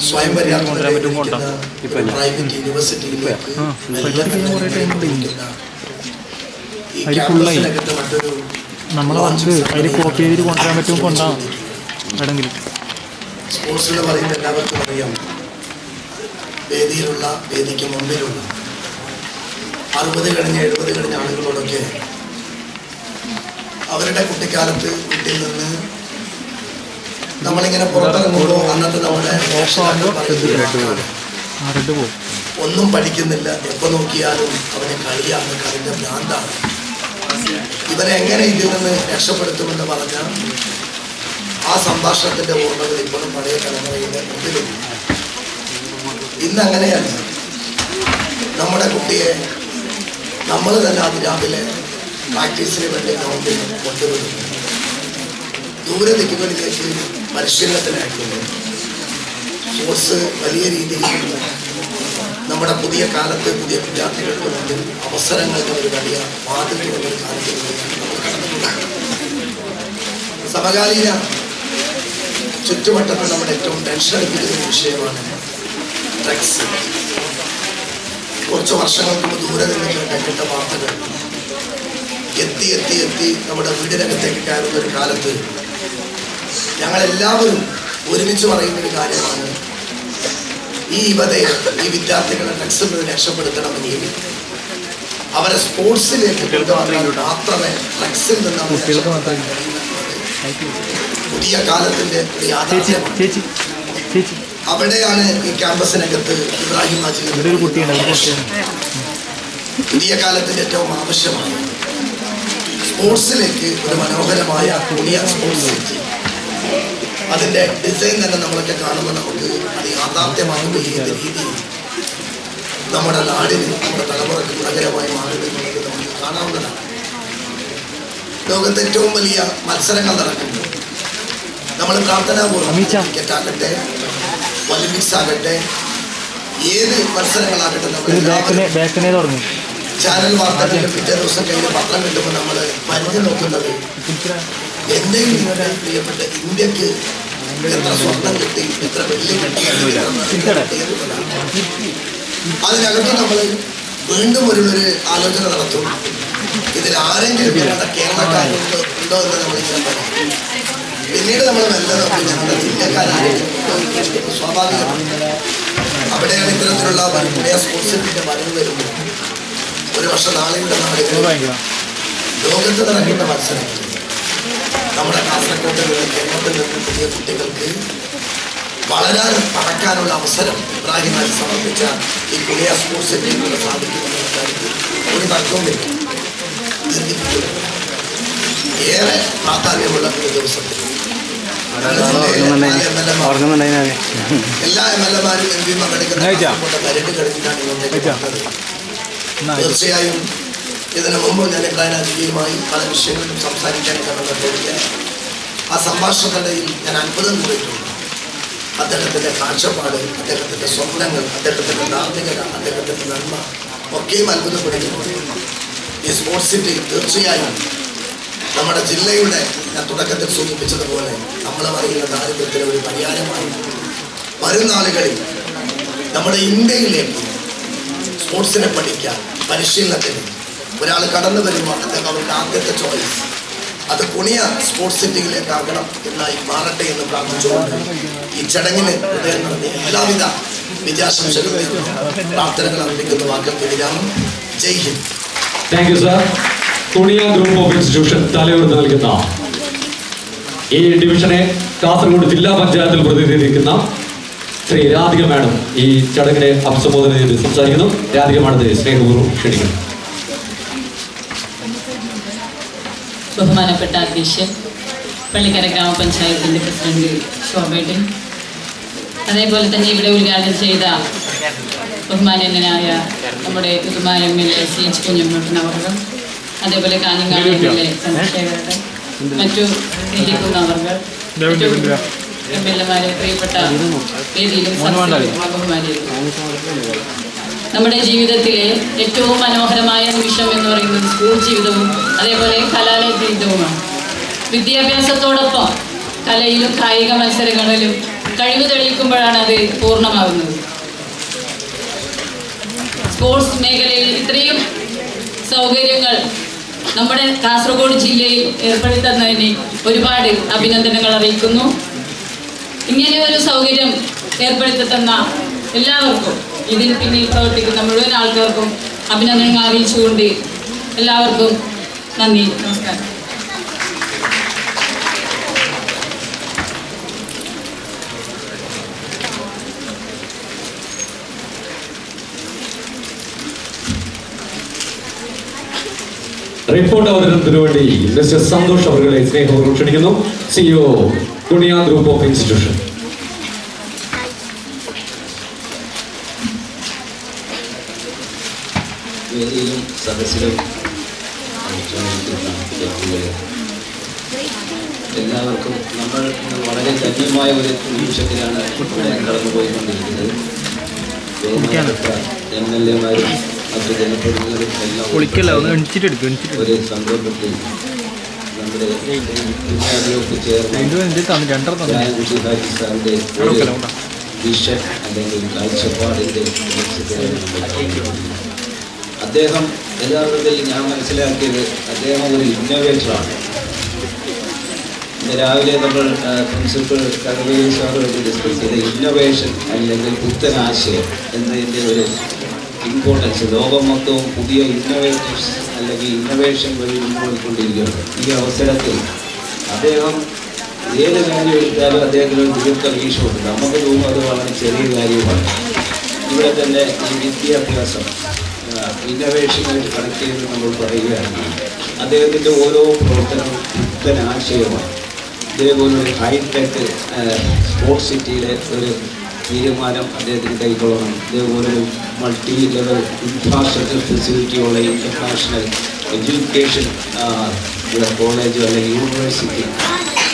സ്വയം പര്യാപ്തമായിരിക്കുന്ന പ്രൈവറ്റ് യൂണിവേഴ്സിറ്റിയിലേക്ക് ഈ ക്യാമ്പസിനകത്ത് മറ്റൊരു സ്പോർട്സ് എന്ന് പറയുമ്പോൾ എല്ലാവർക്കും അറിയാം, വേദിക്ക് മുമ്പിലുള്ള 60 കഴിഞ്ഞ 70 കഴിഞ്ഞ ആളുകളോടൊക്കെ അവരുടെ കുട്ടിക്കാലത്ത് വീട്ടിൽ നിന്ന് നമ്മളിങ്ങനെ പുറത്തിറങ്ങുമ്പോൾ അന്നത്തെ നമ്മുടെ ഒന്നും പഠിക്കുന്നില്ല, എപ്പോൾ നോക്കിയാലും അവനെ കളിയാണ്, കളിൻ്റെ ഭ്രാന്താണ്, ഇവനെ എങ്ങനെ ഇതിൽ നിന്ന് രക്ഷപ്പെടുത്തുമെന്ന് പറഞ്ഞാൽ ആ സംഭാഷണത്തിൻ്റെ ഓർമ്മകൾ ഇപ്പോഴും പഴയ തലമുറയുടെ മുമ്പിലുണ്ട്. ഇന്നങ്ങനെയല്ല. നമ്മുടെ കുട്ടിയെ നമ്മൾ തന്നെ അതിരാവിലെ പ്രാക്ടീസിന് വേണ്ടി ഗ്രൗണ്ടിൽ കൊണ്ടുവരുന്നു, ദൂരെ ദിക്കുകളിലേക്ക് പരിശീലനത്തിനയക്കുന്നു. സ്പോർട്സ് വലിയ രീതിയിൽ നമ്മുടെ പുതിയ കാലത്ത് പുതിയ വിദ്യാർത്ഥികൾക്ക് മുന്നിൽ അവസരങ്ങൾക്ക് ഒരു വലിയ വാതിലുകളുടെ ഒരു കാലത്ത് സമകാലീന ചുറ്റുവട്ടത്തിൽ നമ്മുടെ ഏറ്റവും ടെൻഷൻ അടിപ്പിക്കുന്ന വിഷയമാണ് ഡ്രഗ്സ്. കുറച്ച് വർഷങ്ങൾക്ക് മുമ്പ് ദൂരെ നിന്ന് കേട്ട വാർത്തകൾ എത്തി നമ്മുടെ വീടിനകത്തേക്ക് കയറുന്ന ഒരു കാലത്ത് ഞങ്ങളെല്ലാവരും ഒരുമിച്ച് പറയുന്നൊരു കാര്യമാണ്, ഈ യുവതയെ, ഈ വിദ്യാർത്ഥികളെ ഡ്രഗ്സിൽ നിന്ന് രക്ഷപ്പെടുത്തണമെങ്കിൽ അവരെ സ്പോർട്സിലേക്ക് കൊണ്ടുവന്നാൽ മാത്രമേ ഡ്രഗ്സിൽ നിന്ന് പുതിയ കാലത്തിന്റെ യാഥാർത്ഥ്യമാണ്. അവിടെയാണ് ഈ ക്യാമ്പസിനകത്ത് ഇബ്രാഹിം ഹാജി പുതിയ കാലത്തിന്റെ ഏറ്റവും ആവശ്യമാണ് സ്പോർട്സിലേക്ക് ഒരു മനോഹരമായ പുതിയ സ്പോർട്സ് സിറ്റി. അതിൻ്റെ ഡിസൈൻ തന്നെ നമ്മളൊക്കെ കാണുമ്പോൾ നമുക്ക് അത് യാഥാർത്ഥ്യമാകുന്ന ഏത് രീതിയിൽ നമ്മുടെ നാടിന്, നമ്മുടെ തലമുറക്ക് ഗുണകരമായി മാറുന്നത് നമുക്ക് കാണാവുന്നതാണ്. ലോകത്തെ ഏറ്റവും വലിയ മത്സരങ്ങൾ നടക്കുന്നു. നമ്മൾ പ്രാർത്ഥനാപൂർവ്വം ക്രിക്കറ്റ് ആകട്ടെ, ഒളിമ്പിക്സ് ആകട്ടെ, ഏത് മത്സരങ്ങളാകട്ടെ, നമ്മൾ ചാനൽ വാർത്തകളുടെ പിറ്റേ ദിവസം കഴിഞ്ഞ് പത്രം കിട്ടുമ്പോൾ നമ്മൾ മരുന്ന് നോക്കുന്നത് എന്തെങ്കിലും പ്രിയപ്പെട്ട ഇന്ത്യക്ക് എത്ര സ്വർണം കിട്ടി, എത്ര വെള്ളി കിട്ടി. അതിനകത്ത് നമ്മൾ വീണ്ടും ഒരു ആലോചന നടത്തും. ഇതിൽ ആരെങ്കിലും ഞങ്ങളുടെ കേരളക്കാരുണ്ടോ എന്ന് നമ്മളിങ്ങനെ പറയും. പിന്നീട് നമ്മൾ മെല്ലെ നോക്കി ഞങ്ങളുടെ ജില്ലക്കാരായിരിക്കും സ്വാഭാവികമാണ്. അവിടെയാണ് ഇത്തരത്തിലുള്ള പുതിയ സ്പോർട്സിന്റെ വരവ് വരുന്നത്. ഒരു വർഷം നാളെയുടെ നാടുകളിൽ ലോകത്ത് നടക്കുന്ന മത്സരങ്ങൾ നമ്മുടെ കാസർഗോഡ് നിന്ന് കേരളത്തിൽ നിന്ന് പുതിയ കുട്ടികൾക്ക് വളരാൻ നടക്കാനുള്ള അവസരം ഇബ്രാഹിമായി സമർപ്പിച്ച ഈ പുതിയ സ്പോർട്സ് സെന്ററിലൂടെ സാധിക്കുമെന്നുള്ള കാര്യത്തിൽ ഒരു തർക്കവുമില്ല. ഏറെ പ്രാധാന്യമുള്ള ഒരു ദിവസത്തിൽ എല്ലാ MLA-മാരും MP പങ്കെടുക്കുന്ന കരണ്ട് കഴിഞ്ഞിട്ടാണ്. തീർച്ചയായും ഇതിനു മുമ്പ് ഞാൻ ഇബ്രാഹിം പല വിഷയങ്ങളിലും സംസാരിക്കാൻ കടന്നിട്ടില്ല. ആ സംഭാഷണത്തിനിടയിൽ ഞാൻ അത്ഭുതം കൂടിയിട്ടുണ്ട്. അദ്ദേഹത്തിൻ്റെ കാഴ്ചപ്പാട്, അദ്ദേഹത്തിൻ്റെ സ്വപ്നങ്ങൾ, അദ്ദേഹത്തിൻ്റെ ധാർമ്മികത, അദ്ദേഹത്തിൻ്റെ നന്മ ഒക്കെയും അത്ഭുതപ്പെടുത്തുന്നു. ഈ സ്പോർട്സ് സിറ്റി തീർച്ചയായും നമ്മുടെ ജില്ലയുടെ ഞാൻ തുടക്കത്തിൽ സൂചിപ്പിച്ചതുപോലെ നമ്മൾ പറയുന്ന ദാരിദ്ര്യത്തിന് ഒരു പരിഹാരമായി വരുന്ന ആളുകളിൽ നമ്മുടെ ഇന്ത്യയിലേക്ക് സ്പോർട്സിനെ പഠിക്കാൻ പരിശീലനത്തിന് ഒരാൾ കടന്നു വരുമ്പോൾ അദ്ദേഹം അവരുടെ ആദ്യത്തെ ചോയ്സ് അത് കുണിയ സ്പോർട്സ് സിറ്റിയിലേക്ക് ആകണം എന്നായി മാറട്ടെ എന്ന് പ്രാർത്ഥിച്ചുകൊണ്ട് ഈ ചടങ്ങിന് ഹൃദയം നിറഞ്ഞ എല്ലാവിധ വിജയാശംസകളും പ്രാർത്ഥനകൾ അർപ്പിക്കുന്ന വാക്കൽ വിരാമം. Jai Hind. Thank you sir. Kuniya Group of Institution തലയുയർത്തി നൽകുന്ന ഈ ഡിവിഷനെ കാസർഗോഡ് ജില്ലാ പഞ്ചായത്തിൽ പ്രതിനിധീകരിക്കുന്ന ശ്രീ രാധിക മാഡം ഈ ചടങ്ങിനെ അഭിസംബോധന ചെയ്ത് സംസാരിക്കുന്നു. രാധിക മാഡത്തെ സ്നേഹപൂർവ്വം ക്ഷണിക്കുന്നു. ബഹുമാനപ്പെട്ട അധ്യക്ഷൻ, പള്ളിക്കര ഗ്രാമപഞ്ചായത്തിൻ്റെ പ്രസിഡന്റ് ശോഭേട്ടൻ, അതേപോലെ തന്നെ ഇവിടെ ഉദ്ഘാടനം ചെയ്ത ബഹുമാന്യനായ നമ്മുടെ ബഹുമാന MLA CH കുഞ്ഞമ്മേട്ടൻ അവർ, അതേപോലെ കാഞ്ഞങ്ങാട് MLA ചന്ദ്രശേഖരൻ, മറ്റു ഇരിക്കുന്ന അവർ, മറ്റു MLA-മാരെ, പ്രിയപ്പെട്ട വേദിയിലും ബഹുമാനിയും, നമ്മുടെ ജീവിതത്തിലെ ഏറ്റവും മനോഹരമായ നിമിഷം എന്ന് പറയുന്നത് സ്കൂൾ ജീവിതവും അതേപോലെ കലാലയ ജീവിതവുമാണ്. വിദ്യാഭ്യാസത്തോടൊപ്പം കലയിലും കായിക മത്സരങ്ങളിലും കഴിവ് തെളിയിക്കുമ്പോഴാണ് അത് പൂർണ്ണമാകുന്നത്. സ്പോർട്സ് മേഖലയിൽ ഇത്രയും സൗകര്യങ്ങൾ നമ്മുടെ കാസർഗോഡ് ജില്ലയിൽ ഏർപ്പെടുത്തുന്നതിന് ഒരുപാട് അഭിനന്ദനങ്ങൾ അറിയിക്കുന്നു. ഇങ്ങനെ ഒരു സൗകര്യം ഏർപ്പെടുത്തി തന്ന എല്ലാവർക്കും, ഇതിന് പിന്നിൽ പ്രവർത്തിക്കുന്ന മുഴുവൻ ആൾക്കാർക്കും അഭിനന്ദനങ്ങൾ അറിയിച്ചുകൊണ്ട് എല്ലാവർക്കും നന്ദി, നമസ്കാരം. റിപ്പോർട്ട് അവതരണത്തിന് വേണ്ടി മിസ്റ്റർ സന്തോഷ് അവരുടെ സ്നേഹപൂർവ്വം ക്ഷണിക്കുന്നു. CEO Kuniya Group of institution. വേദിയിലും സദസ്സിലും എല്ലാവർക്കും നമ്മൾ വളരെ ധന്യമായ ഒരു നിമിഷത്തിലാണ് കടന്നുപോയിക്കൊണ്ടിരിക്കുന്നത്. MLA-മാരും മറ്റു ജനപ്രതിനിധികളും എല്ലാം ഒരു സന്ദർഭത്തിൽ നമ്മുടെ സാറിന്റെ വിഷൻ അല്ലെങ്കിൽ കാഴ്ചപ്പാടിന്റെ അദ്ദേഹം യഥാർത്ഥത്തിൽ ഞാൻ മനസ്സിലാക്കിയത് അദ്ദേഹം ഒരു ഇന്നോവേറ്ററാണ്. ഇന്ന് രാവിലെ നമ്മൾ പ്രിൻസിപ്പൽ കടവേലി സാറുമായിട്ട് ഡിസ്കസ് ചെയ്ത ഇന്നോവേഷൻ അല്ലെങ്കിൽ പുത്തനാശയം എന്നതിൻ്റെ ഒരു ഇമ്പോർട്ടൻസ് ലോകം മൊത്തവും പുതിയ ഇന്നോവേറ്റേഴ്സ് അല്ലെങ്കിൽ ഇന്നോവേഷൻ വഴി മുന്നോട്ടിക്കൊണ്ടിരിക്കുകയാണ്. ഈ അവസരത്തിൽ അദ്ദേഹം ഏത് കാര്യം എടുത്താലും അദ്ദേഹത്തിന് ഒരു ദീർഘവീക്ഷണമുണ്ട്. നമുക്ക് തോന്നും അത് വളരെ ചെറിയ കാര്യമാണ്. ഇവിടെ തന്നെ ഈ വിദ്യാഭ്യാസം ഇന്നോവേഷനായിട്ട് കണക്ട് ചെയ്ത് നമ്മൾ പറയുകയാണെങ്കിൽ അദ്ദേഹത്തിൻ്റെ ഓരോ പ്രവർത്തനവും പുത്തനാശയമാണ്. ഇതേപോലെ ഒരു ഹൈടെക് സ്പോർട്സ് സിറ്റിയിലെ ഒരു തീരുമാനം അദ്ദേഹത്തിന് കൈക്കൊള്ളണം. ഇതേപോലെ ഒരു മൾട്ടി ലെവൽ ഇൻഫ്രാസ്ട്രക്ചർ ഫെസിലിറ്റിയുള്ള ഇൻ്റർനാഷണൽ എഡ്യൂക്കേഷൻ കോളേജ് അല്ലെങ്കിൽ യൂണിവേഴ്സിറ്റി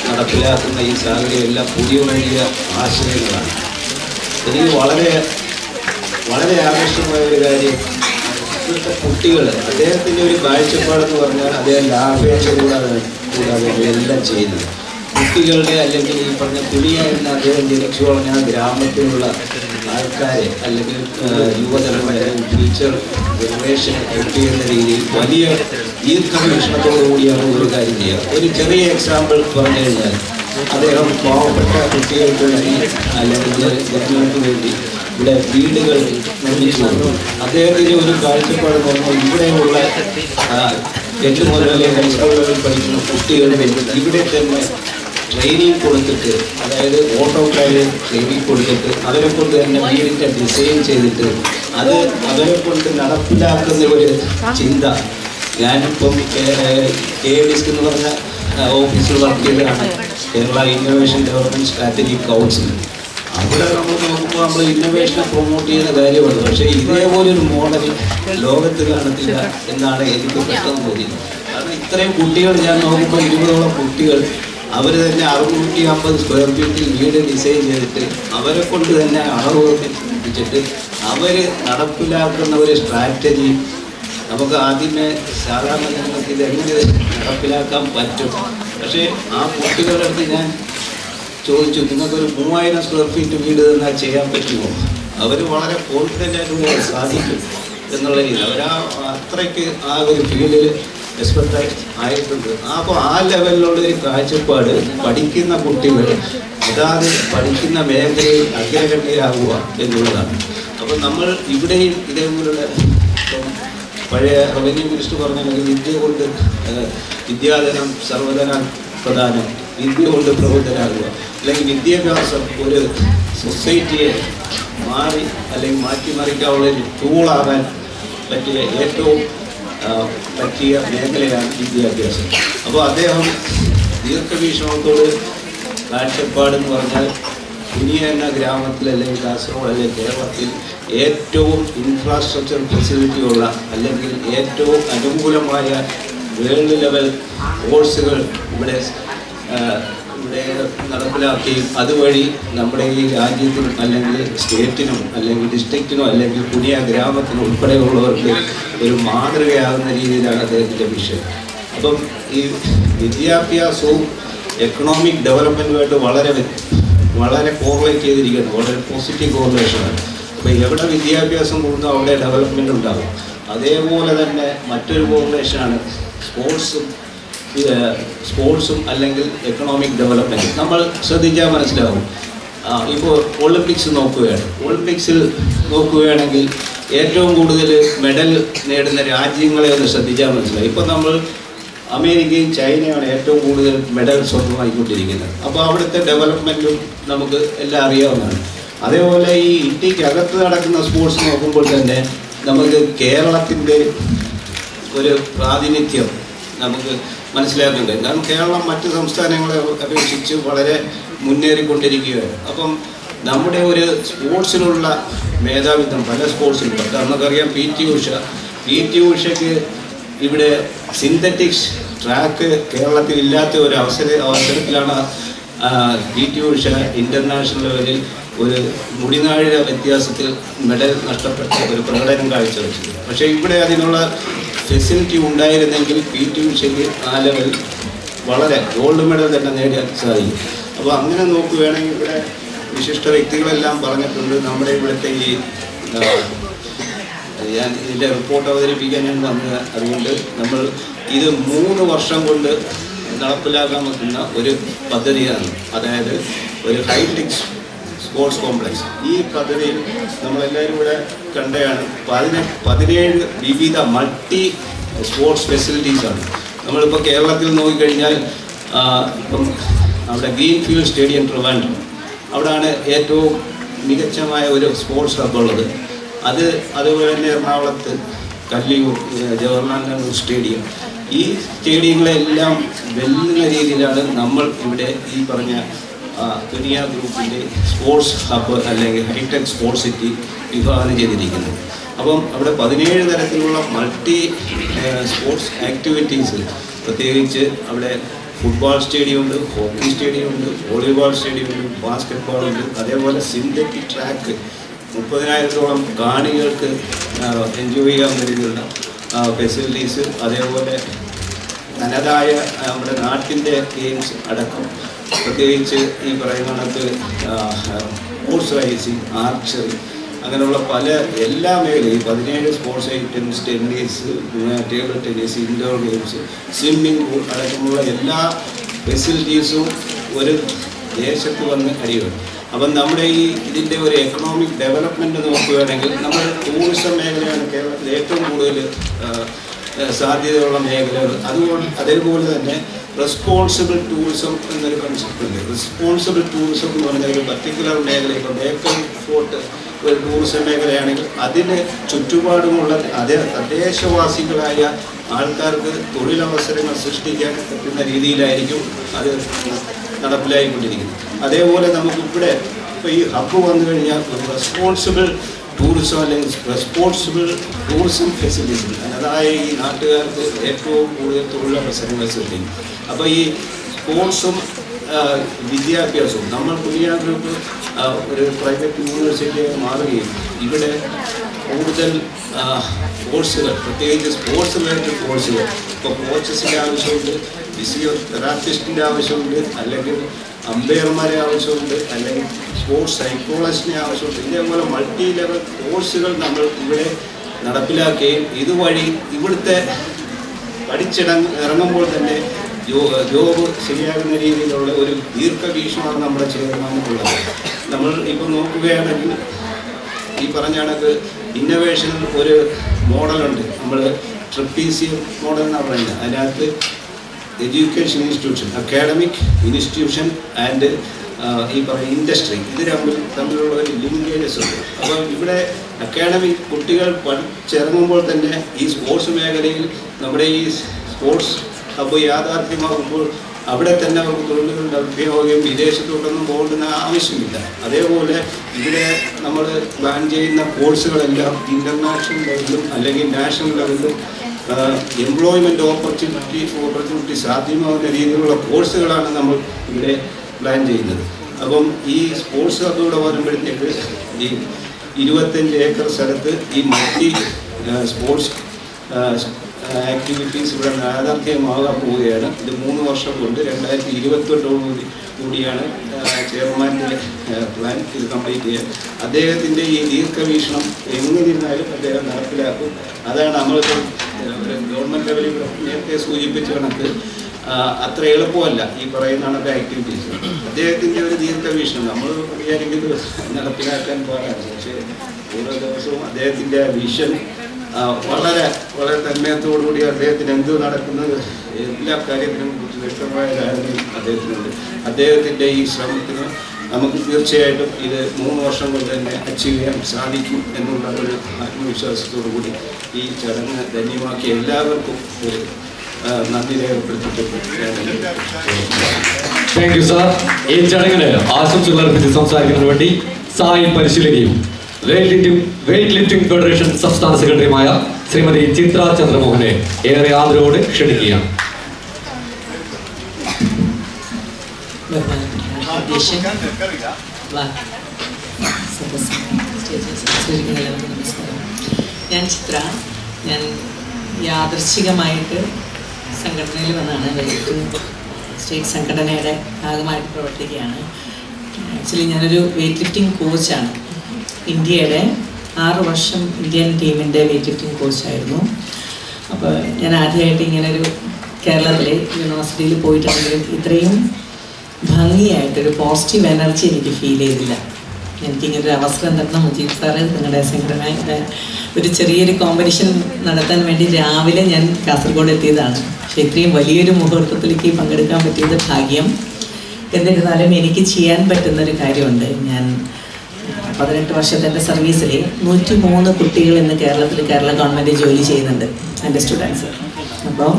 നടപ്പിലാക്കുന്ന ഈ സാഹചര്യം എല്ലാം പുതിയ പുതിയ ആശയങ്ങളാണ്. എനിക്ക് വളരെ വളരെ ആകർഷകമായ ഒരു കാര്യം കുട്ടികൾ അദ്ദേഹത്തിൻ്റെ ഒരു കാഴ്ചപ്പാടെന്ന് പറഞ്ഞാൽ അദ്ദേഹം ലാഭേച്ഛ കൂടാതെ എല്ലാം ചെയ്യുന്നത് കുട്ടികളുടെ അല്ലെങ്കിൽ ഈ പറഞ്ഞ കുടിയ എന്ന അദ്ദേഹം ജനിച്ചു പറഞ്ഞ ഗ്രാമത്തിലുള്ള ആൾക്കാരെ അല്ലെങ്കിൽ യുവതലമുറ ഫ്യൂച്ചർ ജനറേഷനെ ഹെൽപ്പ് ചെയ്യുന്ന രീതിയിൽ വലിയ ദീർഘവീക്ഷണത്തോടു കൂടിയാണ് ഒരു കാര്യം ചെയ്യുക. ഒരു ചെറിയ എക്സാമ്പിൾ പറഞ്ഞു കഴിഞ്ഞാൽ, അദ്ദേഹം പാവപ്പെട്ട കുട്ടികൾക്ക് വേണ്ടി അല്ലെങ്കിൽ ജനങ്ങൾക്ക് വേണ്ടി ഇവിടെ വീടുകൾ നിർമ്മിച്ചു കൊടുക്കും. അദ്ദേഹത്തിന് ഒരു കാഴ്ചപ്പാട് പറഞ്ഞാൽ ഇവിടെയുള്ള 8 മുതൽ ഹൈസ്കൂളുകളിൽ പഠിക്കുന്ന കുട്ടികളുടെ ഇവിടെ തന്നെ ട്രെയിനിങ് കൊടുത്തിട്ട്, അതായത് ഓട്ടോക്കാര് ട്രെയിനിങ് കൊടുത്തിട്ട് അവരെ കൊണ്ട് തന്നെ വീടിൻ്റെ ഡിസൈൻ ചെയ്തിട്ട് അത് അവരെ കൊണ്ട് നടപ്പിലാക്കുന്ന ഒരു ചിന്ത. ഞാനിപ്പം KDSC എന്ന് പറഞ്ഞ ഓഫീസിൽ വർക്ക് ചെയ്തതാണ്, Kerala innovation development strategic council. അവിടെ നമ്മൾ നോക്കുമ്പോൾ നമ്മൾ ഇന്നോവേഷനെ പ്രൊമോട്ട് ചെയ്യുന്ന കാര്യമാണ്. പക്ഷേ ഇതേപോലൊരു മോഡൽ ലോകത്ത് കാണത്തില്ല എന്നാണ് എനിക്ക് പെട്ടെന്ന് തോന്നിയത്. കാരണം ഇത്രയും കുട്ടികൾ ഞാൻ നോക്കുമ്പോൾ 20ഓളം കുട്ടികൾ അവർ തന്നെ 650 സ്ക്വയർ ഫീറ്റിൽ വീട് ഡിസൈൻ ചെയ്തിട്ട് അവരെ കൊണ്ട് തന്നെ അളവ് വെച്ചിട്ട് അവർ നടപ്പിലാക്കുന്ന ഒരു സ്ട്രാറ്റജി. നമുക്ക് ആദ്യമേ സാധാരണ ജനങ്ങൾക്ക് ഇതെങ്ങനെ നടപ്പിലാക്കാൻ പറ്റും. പക്ഷേ ആ കുട്ടികളുടെ അടുത്ത് ഞാൻ ചോദിച്ചു, നിങ്ങൾക്കൊരു 3000 സ്ക്വയർ ഫീറ്റ് വീട് തന്നാൽ ചെയ്യാൻ പറ്റുമോ? അവർ വളരെ കോൺഫിഡൻ്റായിട്ട് സാധിക്കും എന്നുള്ള രീതി അവർ അത്രയ്ക്ക് ആ ഒരു ഫീൽഡിൽ എക്സ്പെർട്ട് ആയിട്ടുണ്ട്. അപ്പോൾ ആ ലെവലിലുള്ള ഒരു കാഴ്ചപ്പാട് പഠിക്കുന്ന കുട്ടികൾ അതാത് പഠിക്കുന്ന മേഖലയിൽ അഗ്രഗണ്യരാകുക എന്നുള്ളതാണ്. അപ്പോൾ നമ്മൾ ഇവിടെയും ഇതേപോലുള്ള പഴയ റവന്യൂ മിനിസ്റ്റർ പറഞ്ഞാൽ വിദ്യ കൊണ്ട് വിദ്യാധനം സർവധന പ്രധാനം, വിദ്യ കൊണ്ട് പ്രബുദ്ധരാകുക. അല്ലെങ്കിൽ വിദ്യാഭ്യാസം ഒരു സൊസൈറ്റിയെ മാറി അല്ലെങ്കിൽ മാറ്റിമറിക്കാനുള്ള ഒരു ടൂളാകാൻ പറ്റിയ ഏറ്റവും പറ്റിയ മേഖലയാണ് വിദ്യാഭ്യാസം. അപ്പോൾ അദ്ദേഹം ദീർഘവീക്ഷണത്തോട് കാഴ്ചപ്പാടെന്ന് പറഞ്ഞാൽ കുനിയ എന്ന ഗ്രാമത്തിൽ അല്ലെങ്കിൽ കാസർഗോഡ് അല്ലെങ്കിൽ കേരളത്തിൽ ഏറ്റവും ഇൻഫ്രാസ്ട്രക്ചർ ഫെസിലിറ്റി ഉള്ള അല്ലെങ്കിൽ ഏറ്റവും അനുകൂലമായ വേൾഡ് ലെവൽ കോഴ്സുകൾ ഇവിടെ നടപ്പിലാക്കുകയും അതുവഴി നമ്മുടെ ഈ രാജ്യത്തിനും അല്ലെങ്കിൽ സ്റ്റേറ്റിനും അല്ലെങ്കിൽ ഡിസ്ട്രിക്റ്റിനും അല്ലെങ്കിൽ പുതിയ ഗ്രാമത്തിനും ഉൾപ്പെടെയുള്ളവർക്ക് ഒരു മാതൃകയാകുന്ന രീതിയിലാണ് അദ്ദേഹത്തിൻ്റെ വിഷയം. അപ്പം ഈ വിദ്യാഭ്യാസവും എക്കണോമിക് ഡെവലപ്മെൻറ്റുമായിട്ട് വളരെ കോറിലേറ്റ് ചെയ്തിരിക്കുന്നു, വളരെ പോസിറ്റീവ് കോറിലേഷനാണ്. അപ്പോൾ എവിടെ വിദ്യാഭ്യാസം കൂടുന്നോ അവിടെ ഡെവലപ്മെൻറ്റ് ഉണ്ടാകും. അതേപോലെ തന്നെ മറ്റൊരു കോറിലേഷനാണ് സ്പോർട്സും അല്ലെങ്കിൽ എക്കണോമിക് ഡെവലപ്മെൻറ്റ്. നമ്മൾ ശ്രദ്ധിച്ചാൽ മനസ്സിലാവും. ഇപ്പോൾ ഒളിമ്പിക്സ് ഒളിമ്പിക്സിൽ നോക്കുകയാണെങ്കിൽ ഏറ്റവും കൂടുതൽ മെഡൽ നേടുന്ന രാജ്യങ്ങളെ ഒന്ന് ശ്രദ്ധിച്ചാൽ മനസ്സിലാവും. ഇപ്പോൾ നമ്മൾ അമേരിക്കയും ചൈനയാണ് ഏറ്റവും കൂടുതൽ മെഡൽ സ്വന്തമായിക്കൊണ്ടിരിക്കുന്നത്. അപ്പോൾ അവിടുത്തെ ഡെവലപ്മെൻറ്റും നമുക്ക് എല്ലാം അറിയാവുന്നതാണ്. അതേപോലെ ഈ ഇന്ത്യക്കകത്ത് നടക്കുന്ന സ്പോർട്സ് നോക്കുമ്പോൾ തന്നെ നമുക്ക് കേരളത്തിൻ്റെ ഒരു പ്രാതിനിധ്യം നമുക്ക് മനസ്സിലാക്കുന്നുണ്ട്. കാരണം കേരളം മറ്റ് സംസ്ഥാനങ്ങളെ അപേക്ഷിച്ച് വളരെ മുന്നേറിക്കൊണ്ടിരിക്കുകയാണ്. അപ്പം നമ്മുടെ ഒരു സ്പോർട്സിനുള്ള മേധാവിത്വം പല സ്പോർട്സിലും നമുക്കറിയാം. പി ടി ഉഷയ്ക്ക് ഇവിടെ സിന്തറ്റിക്സ് ട്രാക്ക് കേരളത്തിൽ ഇല്ലാത്ത ഒരു അവസരത്തിലാണ് പി ടി ഉഷ ഇൻ്റർനാഷണൽ ലെവലിൽ ഒരു മുടിനാഴിക വ്യത്യാസത്തിൽ മെഡൽ നഷ്ടപ്പെട്ട ഒരു പ്രകടനം കാഴ്ചവെച്ചത്. പക്ഷേ ഇവിടെ അതിനുള്ള ഫെസിലിറ്റി ഉണ്ടായിരുന്നെങ്കിൽ പി ടി ഉഷയ്ക്ക് ആ ലെവൽ വളരെ ഗോൾഡ് മെഡൽ തന്നെ നേടാൻ സാധിക്കും. അപ്പോൾ അങ്ങനെ നോക്കുകയാണെങ്കിൽ ഇവിടെ വിശിഷ്ട വ്യക്തികളെല്ലാം പറഞ്ഞിട്ടുണ്ട്. നമ്മുടെ ഇവിടുത്തെ ഈ ഞാൻ ഇതിൻ്റെ റിപ്പോർട്ട് അവതരിപ്പിക്കാൻ ഞാൻ വന്നത് അതുകൊണ്ട് നമ്മൾ ഇത് 3 വർഷം കൊണ്ട് നടപ്പിലാക്കാൻ പറ്റുന്ന ഒരു പദ്ധതിയാണ്. അതായത് ഒരു ഹൈടെക് സ്പോർട്സ് കോംപ്ലക്സ്. ഈ പദ്ധതിയിൽ നമ്മളെല്ലാവരും ഇവിടെ കണ്ടതാണ് 17 വിവിധ മൾട്ടി സ്പോർട്സ് ഫെസിലിറ്റീസാണ്. നമ്മളിപ്പോൾ കേരളത്തിൽ നോക്കിക്കഴിഞ്ഞാൽ ഇപ്പം അവിടെ ഗ്രീൻ ഫീൽഡ് സ്റ്റേഡിയം ട്രിവാൻഡ്രം, അവിടെയാണ് ഏറ്റവും മികച്ചമായ ഒരു സ്പോർട്സ് ഹബ്ബുള്ളത്. അതുപോലെ തന്നെ എറണാകുളത്ത് കല്ലിയൂർ ജവഹർലാൽ നെഹ്റു സ്റ്റേഡിയം. ഈ സ്റ്റേഡിയങ്ങളെല്ലാം വെല്ലുന്ന രീതിയിലാണ് നമ്മൾ ഇവിടെ ഈ പറഞ്ഞ ദുനിയ ഗ്രൂപ്പിൻ്റെ സ്പോർട്സ് ഹബ്ബ് അല്ലെങ്കിൽ ഹൈടെക് സ്പോർട്സ് സിറ്റി വിഭാവനം ചെയ്തിരിക്കുന്നത്. അപ്പം അവിടെ 17 തരത്തിലുള്ള മൾട്ടി സ്പോർട്സ് ആക്ടിവിറ്റീസ്, പ്രത്യേകിച്ച് അവിടെ ഫുട്ബോൾ സ്റ്റേഡിയം ഉണ്ട്, ഹോക്കി സ്റ്റേഡിയം ഉണ്ട്, വോളിബോൾ സ്റ്റേഡിയം ഉണ്ട്, ബാസ്കറ്റ് ഉണ്ട്. അതേപോലെ സിന്തറ്റിക് ട്രാക്ക് 30,000-ഓളം കാണികൾക്ക് എൻജോയ് ചെയ്യാവുന്ന രീതിയിലുള്ള ഫെസിലിറ്റീസ്. അതേപോലെ തനതായ നമ്മുടെ നാട്ടിൻ്റെ ഗെയിംസ് അടക്കം, പ്രത്യേകിച്ച് ഈ പറയുന്ന കണക്ക് ഹോഴ്സ് റൈസിങ്, ആർച്ചറി, അങ്ങനെയുള്ള പല എല്ലാ മേഖലയും 17 sports items, tennis, table tennis, indoor games, swimming pool അടക്കമുള്ള എല്ലാ ഫെസിലിറ്റീസും ഒരു ദേശത്ത് വന്ന് അടിയും. അപ്പം നമ്മുടെ ഇതിൻ്റെ ഒരു എക്കണോമിക് ഡെവലപ്മെൻറ്റ് നോക്കുകയാണെങ്കിൽ നമ്മുടെ ടൂറിസം മേഖലയാണ് കേരളത്തിൽ ഏറ്റവും കൂടുതൽ സാധ്യതയുള്ള മേഖലകൾ. അതേപോലെ തന്നെ റെസ്പോൺസിബിൾ ടൂറിസം എന്നൊരു കൺസെപ്റ്റ് ഉണ്ട്. റെസ്പോൺസിബിൾ ടൂറിസം എന്ന് പറഞ്ഞാൽ ഒരു പർട്ടിക്കുലർ മേഖല, ഇപ്പോൾ ബേക്കൽ ഫോർട്ട് ഒരു ടൂറിസം മേഖലയാണെങ്കിൽ അതിന് ചുറ്റുപാടുമുള്ള തദ്ദേശവാസികളായ ആൾക്കാർക്ക് തൊഴിലവസരങ്ങൾ സൃഷ്ടിക്കാൻ പറ്റുന്ന രീതിയിലായിരിക്കും അത് നടപ്പിലായിക്കൊണ്ടിരിക്കുന്നത്. അതേപോലെ നമുക്കിവിടെ ഇപ്പോൾ ഈ ഹബ്ബ് വന്നു കഴിഞ്ഞാൽ ഒരു റെസ്പോൺസിബിൾ ടൂറിസം അല്ലെങ്കിൽ റെസ്പോൺസിബിൾ ടൂറിസം ഫെസിലിറ്റീസ്, അതായത് ഈ നാട്ടുകാർക്ക് ഏറ്റവും കൂടുതൽ തൊഴിലവസരങ്ങൾ സൃഷ്ടിക്കും. അപ്പോൾ ഈ സ്പോർട്സും വിദ്യാഭ്യാസവും നമ്മൾ പുതിയ ഗ്രൂപ്പ് ഒരു പ്രൈവറ്റ് യൂണിവേഴ്സിറ്റിയായി മാറുകയും ഇവിടെ കൂടുതൽ കോഴ്സുകൾ, പ്രത്യേകിച്ച് സ്പോർട്സ് റിലേറ്റഡ് കോഴ്സുകൾ, ഇപ്പോൾ കോച്ചസിൻ്റെ ആവശ്യമുണ്ട്, ഫിസിയോതെറാപ്പിസ്റ്റിൻ്റെ ആവശ്യമുണ്ട്, അല്ലെങ്കിൽ അമ്പയർമാരെ ആവശ്യമുണ്ട്, അല്ലെങ്കിൽ സ്പോർട്സ് സൈക്കോളജിസ്റ്റിനെ ആവശ്യമുണ്ട്. ഇതേപോലെ മൾട്ടി ലെവൽ കോഴ്സുകൾ നമ്മൾ ഇവിടെ നടപ്പിലാക്കുകയും ഇതുവഴി ഇവിടുത്തെ ഇറങ്ങുമ്പോൾ തന്നെ ജോബ് ശരിയാകുന്ന രീതിയിലുള്ള ഒരു ദീർഘവീക്ഷണമാണ് നമ്മുടെ ചെയർമാനുള്ളത്. നമ്മൾ ഇപ്പോൾ നോക്കുകയാണെങ്കിൽ ഈ പറഞ്ഞ കണക്ക് ഇന്നൊവേഷനിൽ ഒരു മോഡലുണ്ട്, നമ്മൾ ട്രിപ്പീസിയം മോഡൽ എന്നാണ് പറയുന്നത്. അതിനകത്ത് education institution, academic institution and ഈ പറയുന്ന ഇൻഡസ്ട്രി, ഇത് തമ്മിലുള്ള ഒരു ലിങ്കേജസ് ഉണ്ട്. അപ്പോൾ ഇവിടെ അക്കാഡമിക് കുട്ടികൾ പഠിച്ചിറങ്ങുമ്പോൾ തന്നെ ഈ സ്പോർട്സ് മേഖലയിൽ നമ്മുടെ ഈ സ്പോർട്സ് ഹബ്ബ് യാഥാർത്ഥ്യമാകുമ്പോൾ അവിടെ തന്നെ അവർക്ക് തൊഴിലുകൾ ലഭ്യമാവുകയും വിദേശത്തോട്ടൊന്നും പോകേണ്ട ആവശ്യമില്ല. അതേപോലെ ഇവിടെ നമ്മൾ പ്ലാൻ ചെയ്യുന്ന കോഴ്സുകളെല്ലാം ഇൻ്റർനാഷണൽ ലെവലിലും അല്ലെങ്കിൽ നാഷണൽ ലെവലിലും എംപ്ലോയ്മെൻറ്റ് ഓപ്പർച്യൂണിറ്റി സാധ്യമാകുന്ന രീതിയിലുള്ള കോഴ്സുകളാണ് നമ്മൾ ഇവിടെ പ്ലാൻ ചെയ്യുന്നത്. അപ്പം ഈ സ്പോർട്സ് ഹബ്ബിലൂടെ വരുമ്പോഴത്തേക്ക് ഈ 25 ഏക്കർ സ്ഥലത്ത് ഈ മൾട്ടി സ്പോർട്സ് ആക്ടിവിറ്റീസ് ഇവിടെ യാഥാർത്ഥ്യമാകാൻ പോവുകയാണ്. ഇത് 3 വർഷം കൊണ്ട് 2028 കൂടിയാണ് ചെയർമാൻ്റെ പ്ലാൻ ഇത് കംപ്ലീറ്റ് ചെയ്യാൻ. അദ്ദേഹത്തിൻ്റെ ഈ ദീർഘവീക്ഷണം എങ്ങനെയിരുന്നാലും അദ്ദേഹം നടപ്പിലാക്കും. അതാണ് നമ്മളിപ്പോൾ ഗവൺമെൻറ് ലെവലിൽ നേരത്തെ സൂചിപ്പിച്ച കണക്ക് അത്ര എളുപ്പമല്ല ഈ പറയുന്ന കണക്ക് ആക്ടിവിറ്റീസ്. അദ്ദേഹത്തിൻ്റെ ഒരു ദീർഘവീക്ഷണം നമ്മൾ വിചാരിക്കുന്നത് നടപ്പിലാക്കാൻ പാടാണ്. പക്ഷേ ഓരോ ദിവസവും അദ്ദേഹത്തിൻ്റെ വിഷൻ വളരെ വളരെ തന്മയത്തോടുകൂടി അദ്ദേഹത്തിന് എന്ത് നടക്കുന്നത് എല്ലാ കാര്യത്തിനും കുറിച്ച് വ്യക്തമായ ധാരണയും അദ്ദേഹത്തിനുണ്ട്. അദ്ദേഹത്തിൻ്റെ ഈ ശ്രമത്തിന് നമുക്ക് തീർച്ചയായിട്ടും ഇത് 3 വർഷം കൊണ്ട് തന്നെ അച്ചീവ് ചെയ്യാൻ സാധിക്കും എന്നുള്ള ഒരു ആത്മവിശ്വാസത്തോടു കൂടി ഈ ചടങ്ങ് ധന്യമാക്കി എല്ലാവർക്കും ഒരു നന്ദി രേഖപ്പെടുത്തിയിട്ടുണ്ട്. Thank you sir. ഈ ചടങ്ങിന് ആശംസകൾ അർപ്പിച്ച് സംസാരിക്കുന്നതിന് വേണ്ടി സായി പരിശീലകയും വെയ്റ്റ് ലിഫ്റ്റിംഗ് ഫെഡറേഷൻ സംസ്ഥാന സെക്രട്ടറിയുമായ ശ്രീമതി ചിത്ര ചന്ദ്രമോഹനെ ഏറെ ആദരവോടെ ക്ഷണിക്കുകയാണ്. ഞാൻ ചിത്ര. ഞാൻ യാദൃശ്ചികമായിട്ട് സംഘടനയിൽ വന്നാണ്. സ്റ്റേറ്റ് സംഘടനയുടെ ഭാഗമായിട്ട് പ്രവർത്തിക്കുകയാണ്. ആക്ച്വലി ഞാനൊരു വെയ്റ്റ് ലിഫ്റ്റിംഗ് കോച്ചാണ്. ഇന്ത്യയുടെ 6 വർഷം ഇന്ത്യൻ ടീമിൻ്റെ വെയ്റ്റ് ലിഫ്റ്റിംഗ് കോച്ചായിരുന്നു. അപ്പോൾ ഞാൻ ആദ്യമായിട്ട് ഇങ്ങനൊരു കേരളത്തിലെ യൂണിവേഴ്സിറ്റിയിൽ പോയിട്ടുണ്ടെങ്കിലും ഇത്രയും ഭംഗിയായിട്ടൊരു പോസിറ്റീവ് എനർജി എനിക്ക് ഫീൽ ചെയ്തില്ല. എനിക്കിങ്ങനൊരു അവസരം തരണം മുജീബ് സാറ്, നിങ്ങളുടെ സംഘടനയുടെ ഒരു ചെറിയൊരു കോമ്പറ്റീഷൻ നടത്താൻ വേണ്ടി രാവിലെ ഞാൻ കാസർഗോഡ് എത്തിയതാണ്. പക്ഷേ ഇത്രയും വലിയൊരു മുഹൂർത്തത്തിലേക്ക് പങ്കെടുക്കാൻ പറ്റിയത് ഭാഗ്യം. എന്നിരുന്നാലും എനിക്ക് ചെയ്യാൻ പറ്റുന്നൊരു കാര്യമുണ്ട്. ഞാൻ 18 വർഷത്തെ സർവീസിൽ 103 കുട്ടികൾ ഇന്ന് കേരള ഗവൺമെൻറ് ജോലി ചെയ്യുന്നുണ്ട്, എൻ്റെ സ്റ്റുഡൻസ്. അപ്പോൾ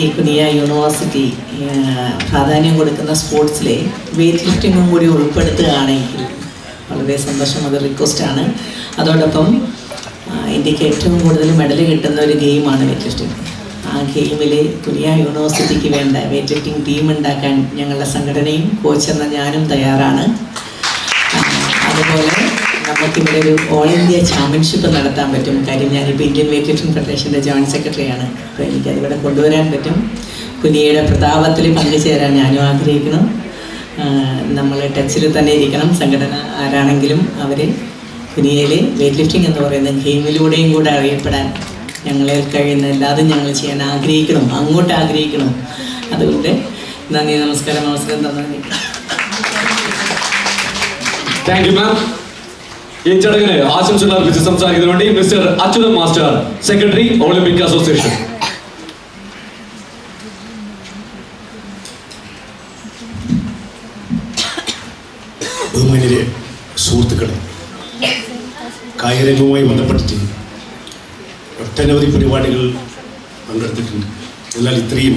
ഈ കുനിയ യൂണിവേഴ്സിറ്റി പ്രാധാന്യം കൊടുക്കുന്ന സ്പോർട്സിലെ വെയ്റ്റ് ലിഫ്റ്റിങ്ങും കൂടി ഉൾപ്പെടുത്തുകയാണെങ്കിൽ വളരെ സന്തോഷം. അത് റിക്വസ്റ്റാണ്. അതോടൊപ്പം ഇന്ത്യക്ക് ഏറ്റവും കൂടുതൽ മെഡൽ കിട്ടുന്ന ഒരു ഗെയിമാണ് വെയ്റ്റ് ലിഫ്റ്റിംഗ്. ആ ഗെയിമിൽ കുനിയ യൂണിവേഴ്സിറ്റിക്ക് വേണ്ട വെയ്റ്റ് ലിഫ്റ്റിംഗ് ടീം ഉണ്ടാക്കാൻ ഞങ്ങളുടെ സംഘടനയും കോച്ചെന്ന ഞാനും തയ്യാറാണ്. അതുപോലെ നമുക്കിവിടെ ഒരു ഓൾ ഇന്ത്യ ചാമ്പ്യൻഷിപ്പ് നടത്താൻ പറ്റും. കാര്യം ഞാനിപ്പോൾ ഇന്ത്യൻ വെയ്റ്റ് ലിഫ്റ്റിംഗ് ഫെഡറേഷൻ്റെ ജോയിൻറ്റ് സെക്രട്ടറിയാണ്. അപ്പോൾ എനിക്കതിവിടെ കൊണ്ടുവരാൻ പറ്റും. കുനിയയുടെ പ്രതാപത്തിൽ പങ്കുചേരാൻ ഞാനും ആഗ്രഹിക്കണം. നമ്മൾ ടച്ചിൽ തന്നെ ഇരിക്കണം. സംഘടന ആരാണെങ്കിലും അവർ ദുനിയയിൽ വെയ്റ്റ് ലിഫ്റ്റിംഗ് എന്ന് പറയുന്ന ഗെയിമിലൂടെയും കൂടെ അറിയപ്പെടാൻ ഞങ്ങളെ കഴിയുന്ന എല്ലാതും ഞങ്ങൾ ചെയ്യാൻ ആഗ്രഹിക്കണം, അങ്ങോട്ട് ആഗ്രഹിക്കണം. അതുകൊണ്ട് നന്ദി, നമസ്കാരം, അവസരം തന്നതിന്. Thank you ma'am. ഈ ചടങ്ങിന് ആശംസകൾ അർപ്പിച്ച് സംസാരിക്കുന്നതിന് വേണ്ടി Mr Achuthan master, secretary Olympic association. ബഹുമാന്യരെ, സുഹൃത്തുക്കളെ, കായികരംഗവുമായി ബന്ധപ്പെട്ടിട്ട് ഒട്ടനവധി പരിപാടികൾ പങ്കെടുത്തിട്ടുണ്ട്. എന്നാൽ ഇത്രയും